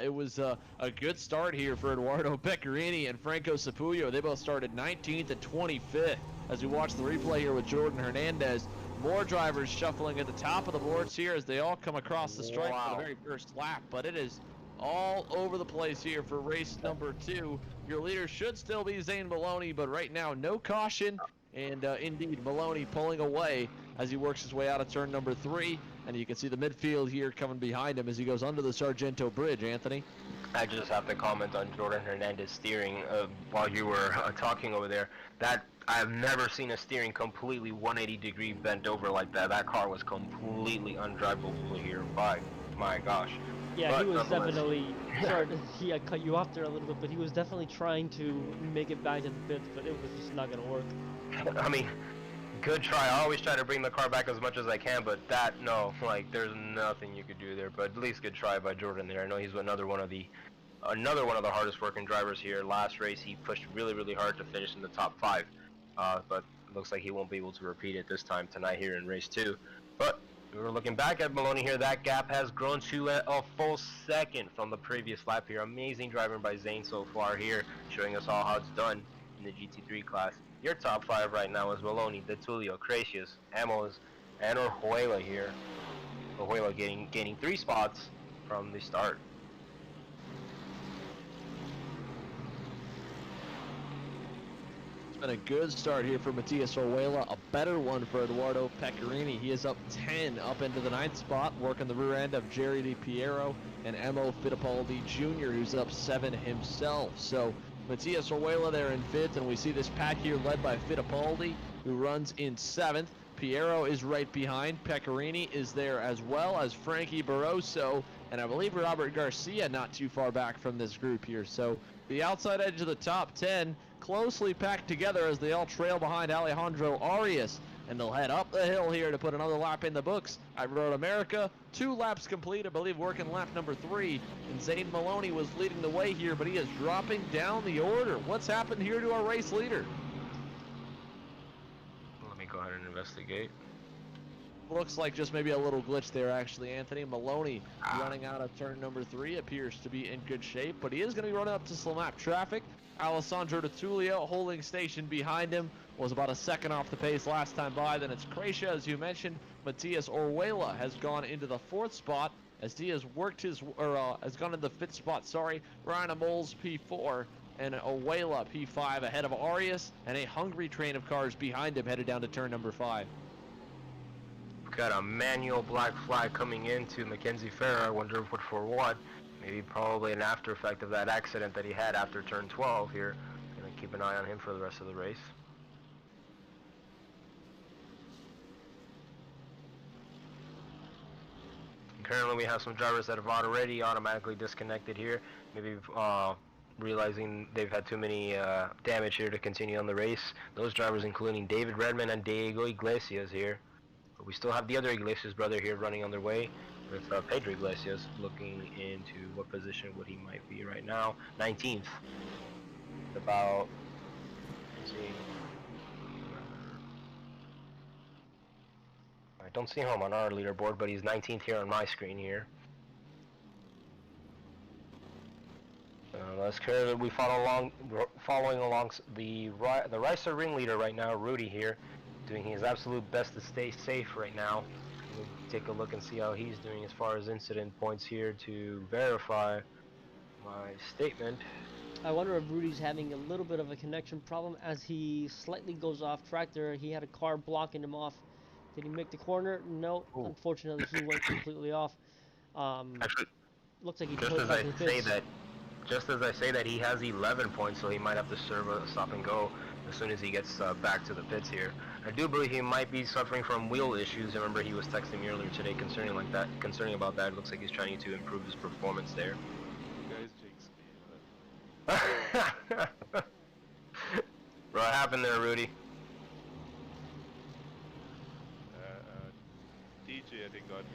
It was a good start here for Eduardo Pecorini and Franco Sapullo. They both started 19th and 25th. As we watch the replay here with Jordan Hernandez, more drivers shuffling at the top of the boards here as they all come across the stripe for the very first lap. But it is all over the place here for race number 2. Your leader should still be Zane Maloney, but right now no caution, and indeed Maloney pulling away as he works his way out of turn number 3, and you can see the midfield here coming behind him as he goes under the Sargento Bridge. Anthony? I just have to comment on Jordan Hernandez steering while you were talking over there. That I've never seen a steering completely 180 degree bent over like that. That car was completely undrivable here. By my gosh. Yeah, but he was definitely, sorry, I cut you off there a little bit, but he was definitely trying to make it back to the pits, but it was just not going to work. I mean, good try. I always try to bring the car back as much as I can, but that, no, like, there's nothing you could do there, but at least good try by Jordan there. I know he's another one of the hardest working drivers here. Last race, he pushed really, really hard to finish in the top 5, but looks like he won't be able to repeat it this time tonight here in race 2. But we're looking back at Maloney here. That gap has grown to a full second from the previous lap here. Amazing driving by Zane so far here, showing us all how it's done in the GT3 class. Your top 5 right now is Maloney, DeTulio, Gracious, Amos, and Orjuela here. Orjuela gaining 3 spots from the start. Been a good start here for Matias Orjuela, a better one for Eduardo Pecorini. He is up 10 up into the 9th spot, working the rear end of Jerry Di Piero and Emo Fittipaldi Jr., who's up 7 himself. So Matias Orjuela there in 5th, and we see this pack here led by Fittipaldi, who runs in 7th. Piero is right behind. Pecorini is there as well as Frankie Barroso, and I believe Robert Garcia not too far back from this group here. So the outside edge of the top 10 closely packed together as they all trail behind Alejandro Arias, and they'll head up the hill here to put another lap in the books. I Road America, 2 laps complete, I believe, working lap number 3, and Zane Maloney was leading the way here, but he is dropping down the order. What's happened here to our race leader? Let me go ahead and investigate. Looks like just maybe a little glitch there, actually, Anthony. Maloney running out of turn number 3 appears to be in good shape, but he is going to be running up to slow lap traffic. Alessandro DeTulio holding station behind him, was about a second off the pace last time by. Then it's Gracia, as you mentioned. Matias Orjuela has gone into the 4th spot as he has worked his, has gone into the 5th spot, sorry. Ryan Amols P4 and Orjuela P5 ahead of Arias, and a hungry train of cars behind him headed down to turn number 5. Got a manual black flag coming into Mackenzie Farah. I wonder what for what. Maybe probably an after effect of that accident that he had after turn 12 here. Gonna keep an eye on him for the rest of the race. And currently we have some drivers that have already automatically disconnected here. Maybe realizing they've had too many damage here to continue on the race. Those drivers including David Redman and Diego Iglesias here. But we still have the other Iglesias brother here running on their way with Pedro Iglesias looking into what position would he might be right now. 19th. About, let's see. I don't see him on our leaderboard, but he's 19th here on my screen here. Let's currently we following along the iRysa ringleader right now, Rudy here, doing his absolute best to stay safe right now. We'll take a look and see how he's doing as far as incident points here to verify my statement. I wonder if Rudy's having a little bit of a connection problem as he slightly goes off track there. He had a car blocking him off. Did he make the corner? No. Ooh. Unfortunately, he went completely off. Actually, Looks like he just as I say that, he has 11 points, so he might have to serve a stop and go as soon as he gets back to the pits here. I do believe he might be suffering from wheel issues. I remember he was texting me earlier today concerning about that. It looks like he's trying to improve his performance there. You guys jinxed me. What happened there, Rudy? DJ, I think, got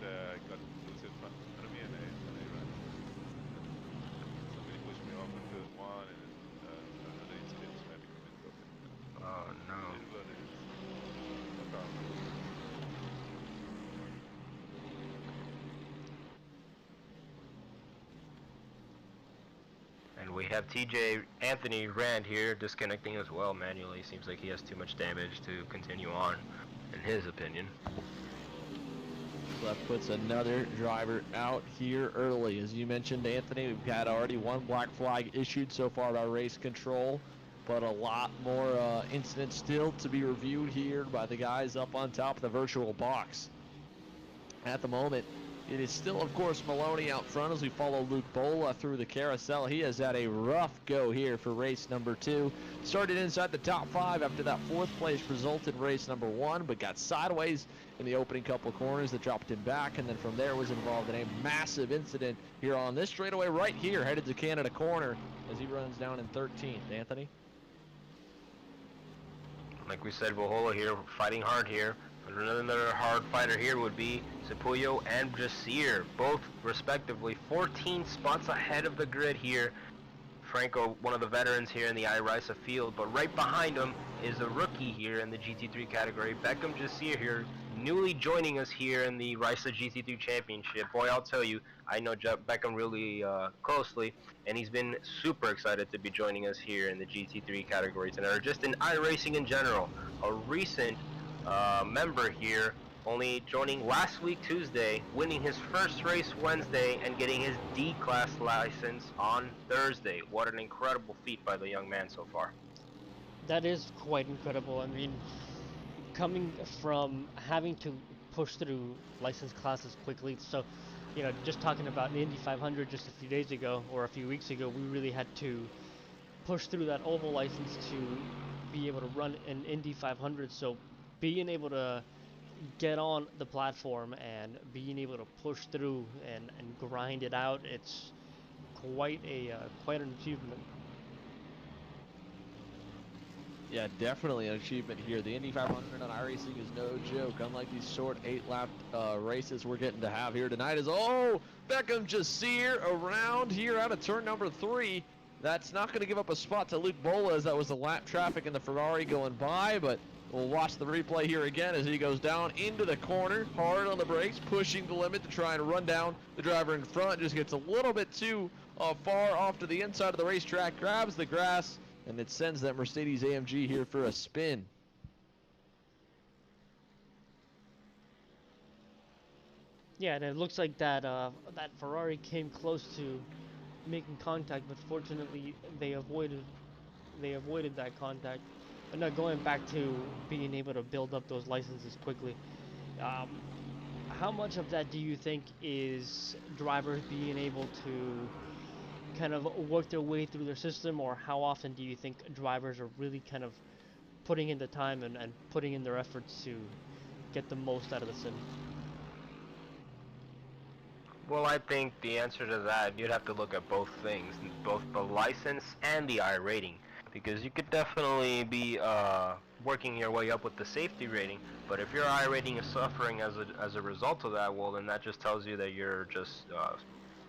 loose in front of me, and I ran. Somebody pushed me off on turn 1, and then another incident, so I had to come and go. Oh no. It is what it is. No problem. And we have TJ Anthony Rand here disconnecting as well manually. Seems like he has too much damage to continue on, in his opinion. That puts another driver out here early. As you mentioned, Anthony, we've had already 1 black flag issued so far by race control, but a lot more incidents still to be reviewed here by the guys up on top of the virtual box. At the moment, it is still, of course, Maloney out front as we follow Luke Bola through the carousel. He has had a rough go here for race number 2. Started inside the top 5 after that 4th place result in race number 1, but got sideways in the opening couple corners that dropped him back, and then from there was involved in a massive incident here on this straightaway right here, headed to Canada corner as he runs down in 13th. Anthony? Like we said, Bohola here fighting hard here. Another hard fighter here would be Sepullo and Jasir, both respectively 14 spots ahead of the grid here. Franco, one of the veterans here in the iRysa field, but right behind him is a rookie rookie here in the GT3 category. Beckham Jasir here, newly joining us here in the iRysa GT3 Championship. Boy, I'll tell you, I know Beckham really closely, and he's been super excited to be joining us here in the GT3 category tonight, or just in iRacing in general. A recent member here, only joining last week Tuesday, winning his first race Wednesday, and getting his D-Class license on Thursday. What an incredible feat by the young man so far. That is quite incredible. I mean, coming from having to push through license classes quickly, so, you know, just talking about the Indy 500 just a few days ago, or a few weeks ago, we really had to push through that oval license to be able to run an Indy 500, so being able to get on the platform and being able to push through and grind it out, it's quite an achievement. Yeah, definitely an achievement here. The Indy 500 on iRacing is no joke. Unlike these short 8-lap races we're getting to have here tonight, is Beckham Jasir around here out of turn number 3. That's not going to give up a spot to Luke Bola, as that was the lap traffic in the Ferrari going by, but we'll watch the replay here again as he goes down into the corner, hard on the brakes, pushing the limit to try and run down the driver in front. Just gets a little bit too far off to the inside of the racetrack, grabs the grass, and it sends that Mercedes AMG here for a spin. Yeah, and it looks like that that Ferrari came close to making contact, but fortunately they avoided that contact. But now going back to being able to build up those licenses quickly, um, how much of that do you think is drivers being able to kind of work their way through their system, or how often do you think drivers are really kind of putting in the time and putting in their efforts to get the most out of the sim? Well, I think the answer to that, you'd have to look at both things, both the license and the I rating, because you could definitely be working your way up with the safety rating, but if your I rating is suffering as a result of that, well, then that just tells you that you're just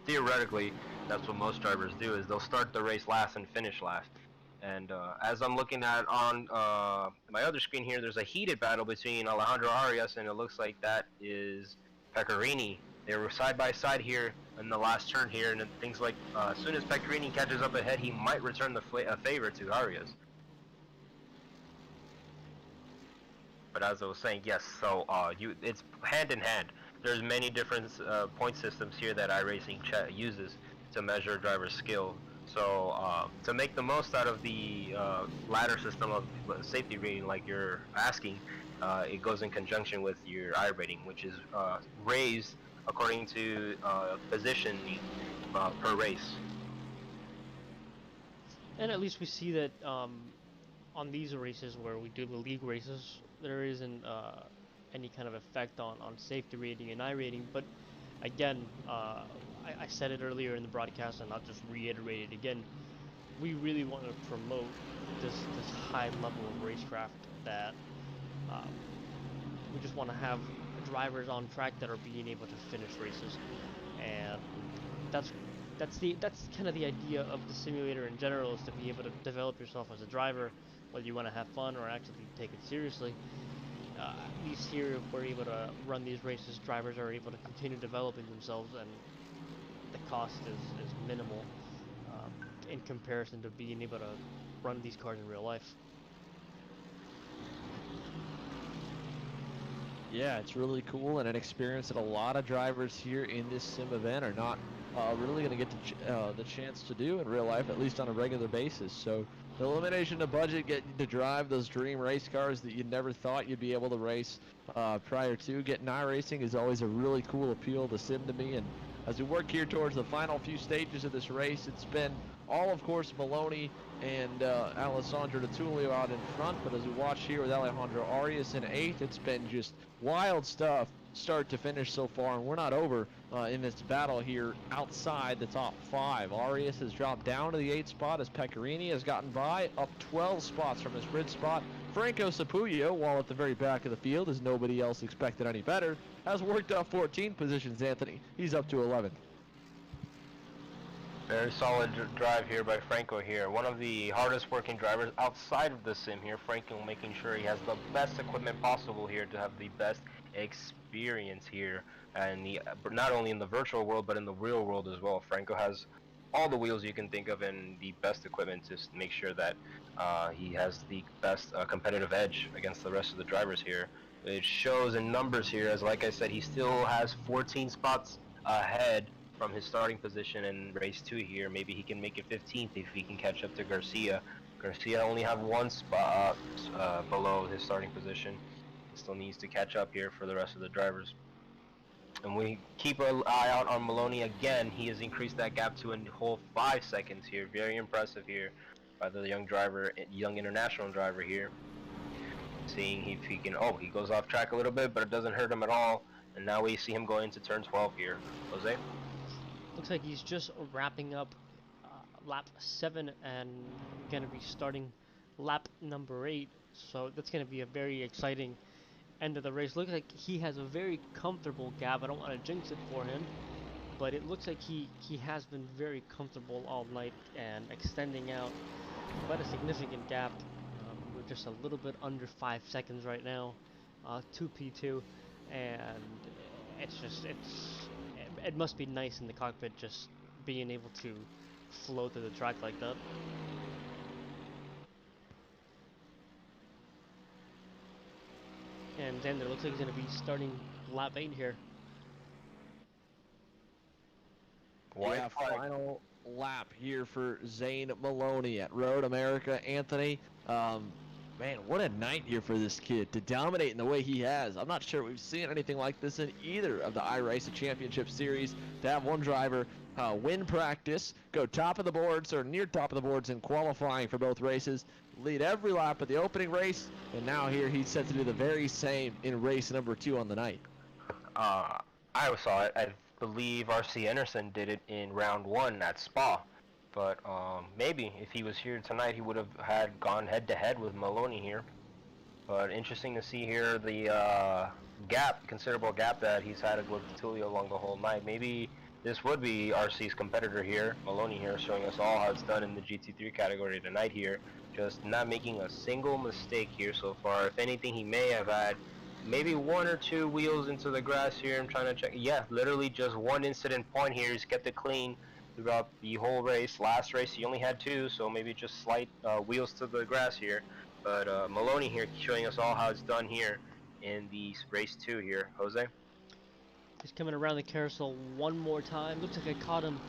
theoretically, that's what most drivers do, is they'll start the race last and finish last. And as I'm looking at on my other screen here, there's a heated battle between Alejandro Arias, and it looks like that is Pecorini. They were side by side here in the last turn here, and things like as soon as Pecorini catches up ahead, he might return the favor to Arias. But as I was saying, yes, so it's hand in hand. There's many different point systems here that iRacing uses to measure driver skill. So to make the most out of the ladder system of safety rating, like you're asking, it goes in conjunction with your I rating, which is raised according to positioning per race. And at least we see that on these races where we do the league races, there isn't any kind of effect on safety rating and I rating. But again, I said it earlier in the broadcast, and I'll just reiterate it again. We really want to promote this high level of racecraft that we just want to have drivers on track that are being able to finish races, and that's kind of the idea of the simulator in general, is to be able to develop yourself as a driver, whether you want to have fun or actually take it seriously. At least here, if we're able to run these races, drivers are able to continue developing themselves, and the cost is minimal in comparison to being able to run these cars in real life. Yeah, it's really cool, and an experience that a lot of drivers here in this sim event are not really going to get the chance to do in real life, at least on a regular basis. So the elimination of budget, getting to drive those dream race cars that you never thought you'd be able to race prior to getting iRacing, is always a really cool appeal to sim to me. And as we work here towards the final few stages of this race, it's been all, of course, Maloney and Alessandro Tullio out in front, but as we watch here with Alejandro Arias in 8th, it's been just wild stuff start to finish so far, and we're not over in this battle here outside the top 5. Arias has dropped down to the 8th spot as Pecorini has gotten by, up 12 spots from his grid spot. Franco Sapullo, while at the very back of the field, as nobody else expected any better, has worked up 14 positions. Anthony, he's up to 11th. Very solid drive here by Franco here. One of the hardest working drivers outside of the sim here. Franco making sure he has the best equipment possible here to have the best experience here. And not only in the virtual world, but in the real world as well. Franco has all the wheels you can think of and the best equipment to make sure that he has the best competitive edge against the rest of the drivers here. It shows in numbers here, as like I said, he still has 14 spots ahead from his starting position in race 2 here. Maybe he can make it 15th if he can catch up to Garcia. Garcia only have one spot below his starting position. He still needs to catch up here for the rest of the drivers. And we keep an eye out on Maloney again. He has increased that gap to a whole 5 seconds here. Very impressive here by the young driver, young international driver here. Seeing if he can, oh, he goes off track a little bit, but it doesn't hurt him at all. And now we see him going into turn 12 here. Jose? Looks like he's just wrapping up lap 7 and going to be starting lap number 8. So that's going to be a very exciting end of the race. Looks like he has a very comfortable gap. I don't want to jinx it for him, but it looks like he has been very comfortable all night and extending out quite a significant gap. We're just a little bit under 5 seconds right now, 2P2, and it must be nice in the cockpit just being able to flow through the track like that. And Xander looks like he's going to be starting lap 8 here. Yeah, final lap here for Zane Maloney at Road America. Anthony, man, what a night here for this kid to dominate in the way he has. I'm not sure we've seen anything like this in either of the iRysa Championship Series, to have one driver win practice, go top of the boards or near top of the boards in qualifying for both races, lead every lap of the opening race, and now here he's set to do the very same in race number 2 on the night. I saw it. I believe R.C. Anderson did it in round 1 at Spa. But maybe if he was here tonight, he would have gone head-to-head with Maloney here. But interesting to see here the considerable gap that he's had with Tulio along the whole night. Maybe this would be RC's competitor here, Maloney here, showing us all how it's done in the GT3 category tonight here. Just not making a single mistake here so far. If anything, he may have had maybe 1 or 2 wheels into the grass here. I'm trying to check. Yeah, literally just 1 incident point here. He's kept it clean throughout the whole race. Last race he only had 2, so maybe just slight wheels to the grass here. But Maloney here showing us all how it's done here in the race 2 here. Jose? He's coming around the carousel one more time. Looks like I caught him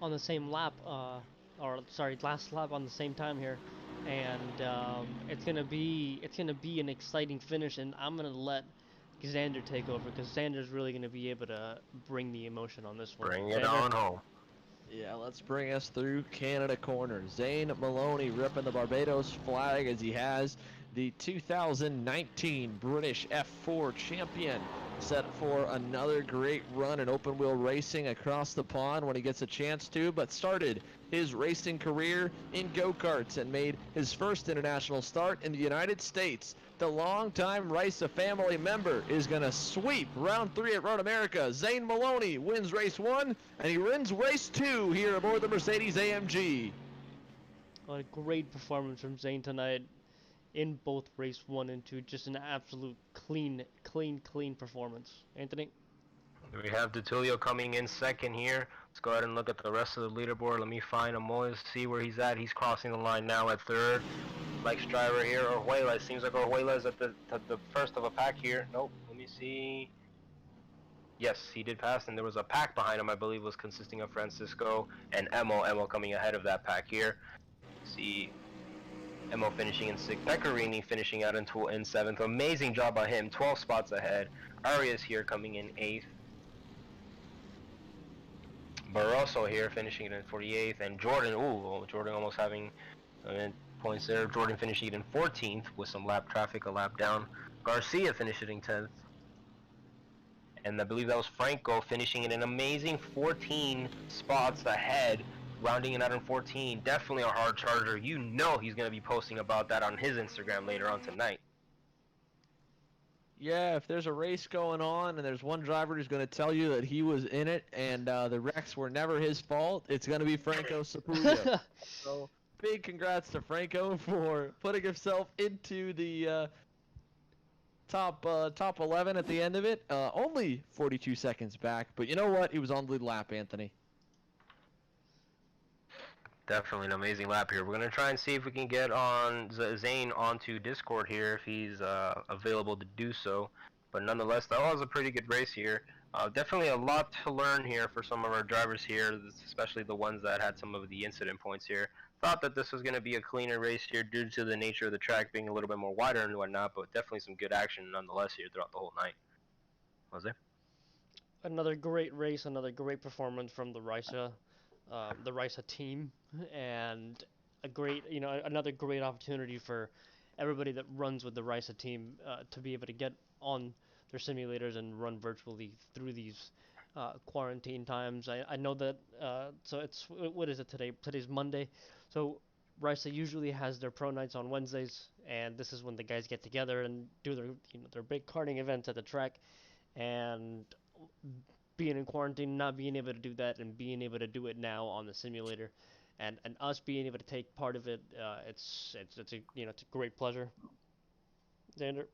on the same lap, or sorry, last lap on the same time here. And it's gonna be an exciting finish, and I'm gonna let Xander take over because Xander's really gonna be able to bring the emotion on this one. Bring it Xander? on home. Yeah, let's bring us through Canada corner. Zane Maloney ripping the Barbados flag as he has the 2019 British F4 champion, set for another great run in open wheel racing across the pond when he gets a chance to, but started his racing career in go-karts and made his first international start in the United States. The longtime Rysa family member is going to sweep round 3 at Road America. Zane Maloney wins race 1, and he wins race 2 here aboard the Mercedes AMG. What a great performance from Zane tonight in both race 1 and 2. Just an absolute clean performance. Anthony? We have Tulio coming in second here. Let's go ahead and look at the rest of the leaderboard. Let me find Amoy, see where he's at. He's crossing the line now at 3rd. Next driver here, Orjuela. It seems like Orjuela is at the first of a pack here. Nope, let me see. Yes, he did pass, and there was a pack behind him, I believe, was consisting of Francisco and Emo. Emo coming ahead of that pack here. See Emo finishing in 6th. Pecorini finishing out in 7th. Amazing job by him, 12 spots ahead. Arias here coming in 8th. Barroso here finishing it in 48th, and Jordan, Jordan almost having points there. Jordan finishing it in 14th with some lap traffic, a lap down. Garcia finishing in 10th. And I believe that was Franco finishing in an amazing 14 spots ahead, rounding it out in 14. Definitely a hard charger. You know he's going to be posting about that on his Instagram later on tonight. yeah, if there's a race going on and there's one driver who's going to tell you that he was in it and the wrecks were never his fault, it's going to be Franco Sapulio. So big congrats to Franco for putting himself into the top 11 at the end of it. Only 42 seconds back, but you know what? He was on the lead lap, Anthony. Definitely an amazing lap here. We're gonna try and see if we can get on Zane onto Discord here if he's available to do so. But nonetheless, that was a pretty good race here. Definitely a lot to learn here for some of our drivers here, especially the ones that had some of the incident points here. Thought that this was going to be a cleaner race here due to the nature of the track being a little bit more wider and whatnot, but definitely some good action nonetheless here throughout the whole night. Was there? Another great race, another great performance from the Rysa team, and a great, another great opportunity for everybody that runs with the Rysa team to be able to get on their simulators and run virtually through these quarantine times. I know that, so it's, what is it today? Today's Monday. So Rysa usually has their pro nights on Wednesdays, and this is when the guys get together and do their big karting events at the track. And being in quarantine, not being able to do that, and being able to do it now on the simulator, and us being able to take part of it, it's a it's a great pleasure. Xander.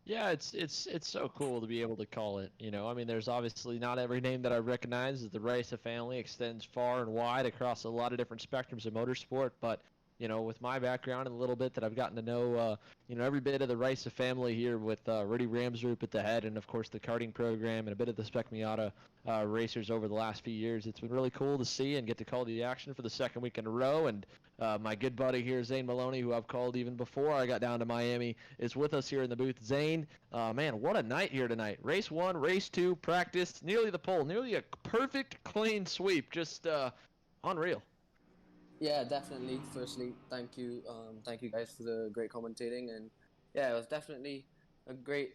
Yeah, it's so cool to be able to call it. I mean, there's obviously not every name that I recognize. The Raisa family extends far and wide across a lot of different spectrums of motorsport. But with my background and a little bit that I've gotten to know, every bit of the Raisa family here with Rudy Ramsrup at the head, and of course the karting program and a bit of the Spec Miata racers over the last few years. It's been really cool to see and get to call the action for the second week in a row. And my good buddy here, Zane Maloney, who I've called even before I got down to Miami, is with us here in the booth. Zane, man, what a night here tonight. Race 1, race 2, practice, nearly the pole, nearly a perfect clean sweep. Just unreal. Yeah, definitely. Firstly, thank you guys for the great commentating, and yeah, it was definitely a great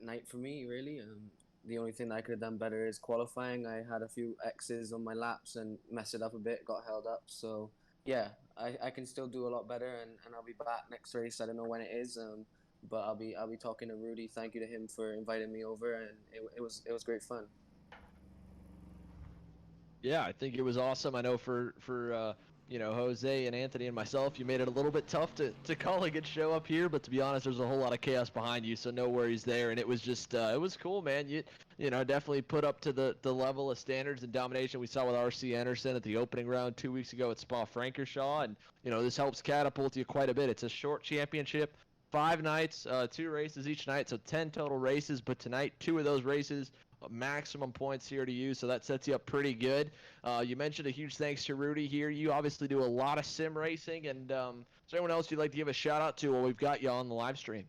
night for me. Really, the only thing that I could have done better is qualifying. I had a few X's on my laps and messed it up a bit, got held up. So yeah, I can still do a lot better, and I'll be back next race. I don't know when it is, but I'll be talking to Rudy. Thank you to him for inviting me over, and it was great fun. Yeah, I think it was awesome. I know for Jose and Anthony and myself, you made it a little bit tough to call a good show up here. But to be honest, there's a whole lot of chaos behind you, so no worries there. And it was just it was cool, man. You definitely put up to the level of standards and domination we saw with RC Anderson at the opening round 2 weeks ago at Spa-Francorchamps. And this helps catapult you quite a bit. It's a short championship. 5 nights, 2 races each night, so 10 total races. But tonight, 2 of those races maximum points here to you, so that sets you up pretty good. You mentioned a huge thanks to Rudy here. You obviously do a lot of sim racing, and is there anyone else you'd like to give a shout out to while we've got you on the live stream?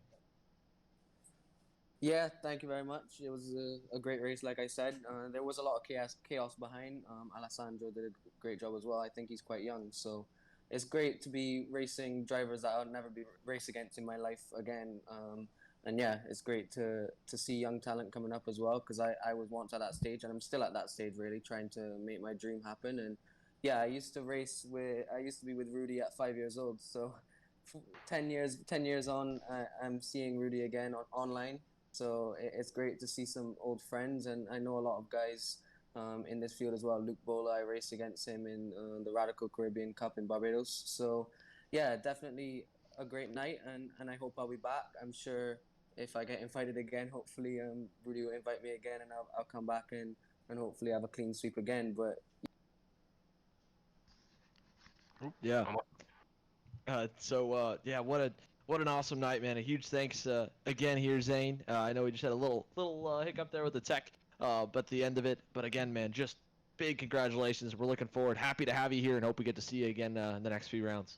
Yeah, thank you very much. It was a great race, like I said. There was a lot of chaos behind. Alessandro did a great job as well. I think he's quite young, so it's great to be racing drivers that I'll never be race against in my life again. And yeah, it's great to see young talent coming up as well, because I was once at that stage, and I'm still at that stage, really trying to make my dream happen. And yeah, I used to be with Rudy at 5 years old, so 10 years on, I'm seeing Rudy again online. So it's great to see some old friends, and I know a lot of guys in this field as well. Luke Bola, I raced against him in the Radical Caribbean Cup in Barbados. So yeah, definitely a great night, and I hope I'll be back. I'm sure if I get invited again, hopefully Rudy will invite me again, and I'll come back and hopefully have a clean sweep again. But Yeah. Yeah, what an awesome night, man. A huge thanks again here, Zane. I know we just had a little hiccup there with the tech, but the end of it. But again, man, just big congratulations. We're looking forward. Happy to have you here, and hope we get to see you again in the next few rounds.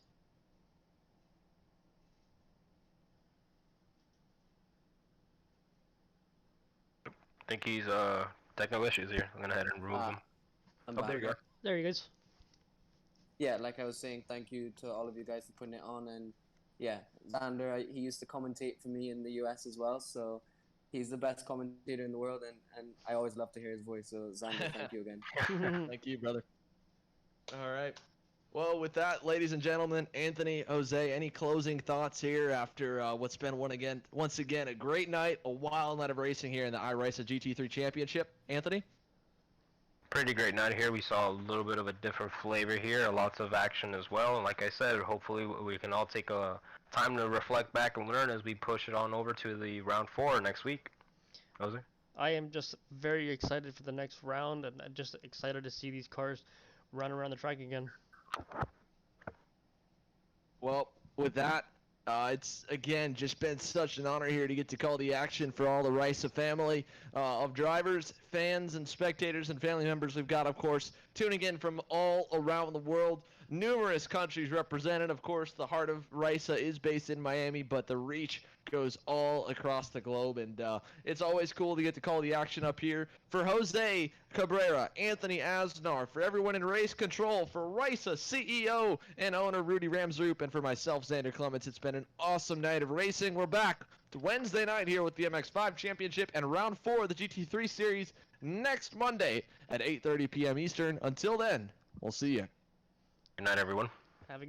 I think he's technical issues here. I'm gonna head and remove him. I'm Oh, back. there you go. There you guys. Yeah, like I was saying, thank you to all of you guys for putting it on. And yeah, Xander, he used to commentate for me in the US as well, so he's the best commentator in the world, and I always love to hear his voice. So Xander, thank you again. Thank you, brother. All right. Well, with that, ladies and gentlemen, Anthony, Jose, any closing thoughts here after what's been once again a great night, a wild night of racing here in the iRysa GT3 Championship? Anthony? Pretty great night here. We saw a little bit of a different flavor here, lots of action as well. And like I said, hopefully we can all take a time to reflect back and learn as we push it on over to the round 4 next week. Jose? I am just very excited for the next round, and I'm just excited to see these cars run around the track again. Well, with that, it's again just been such an honor here to get to call the action for all the Rysa family of drivers, fans, and spectators and family members we've got, of course, tuning in from all around the world. Numerous countries represented. Of course, the heart of Rysa is based in Miami, but the reach goes all across the globe, and it's always cool to get to call the action up here. For Jose Cabrera, Anthony Asnar, for everyone in race control, for Rysa CEO and owner Rudy Ramsroop, and for myself, Xander Clements, it's been an awesome night of racing. We're back to Wednesday night here with the MX-5 Championship and Round 4 of the GT3 Series next Monday at 8:30 p.m. Eastern. Until then, we'll see you. Good night, everyone.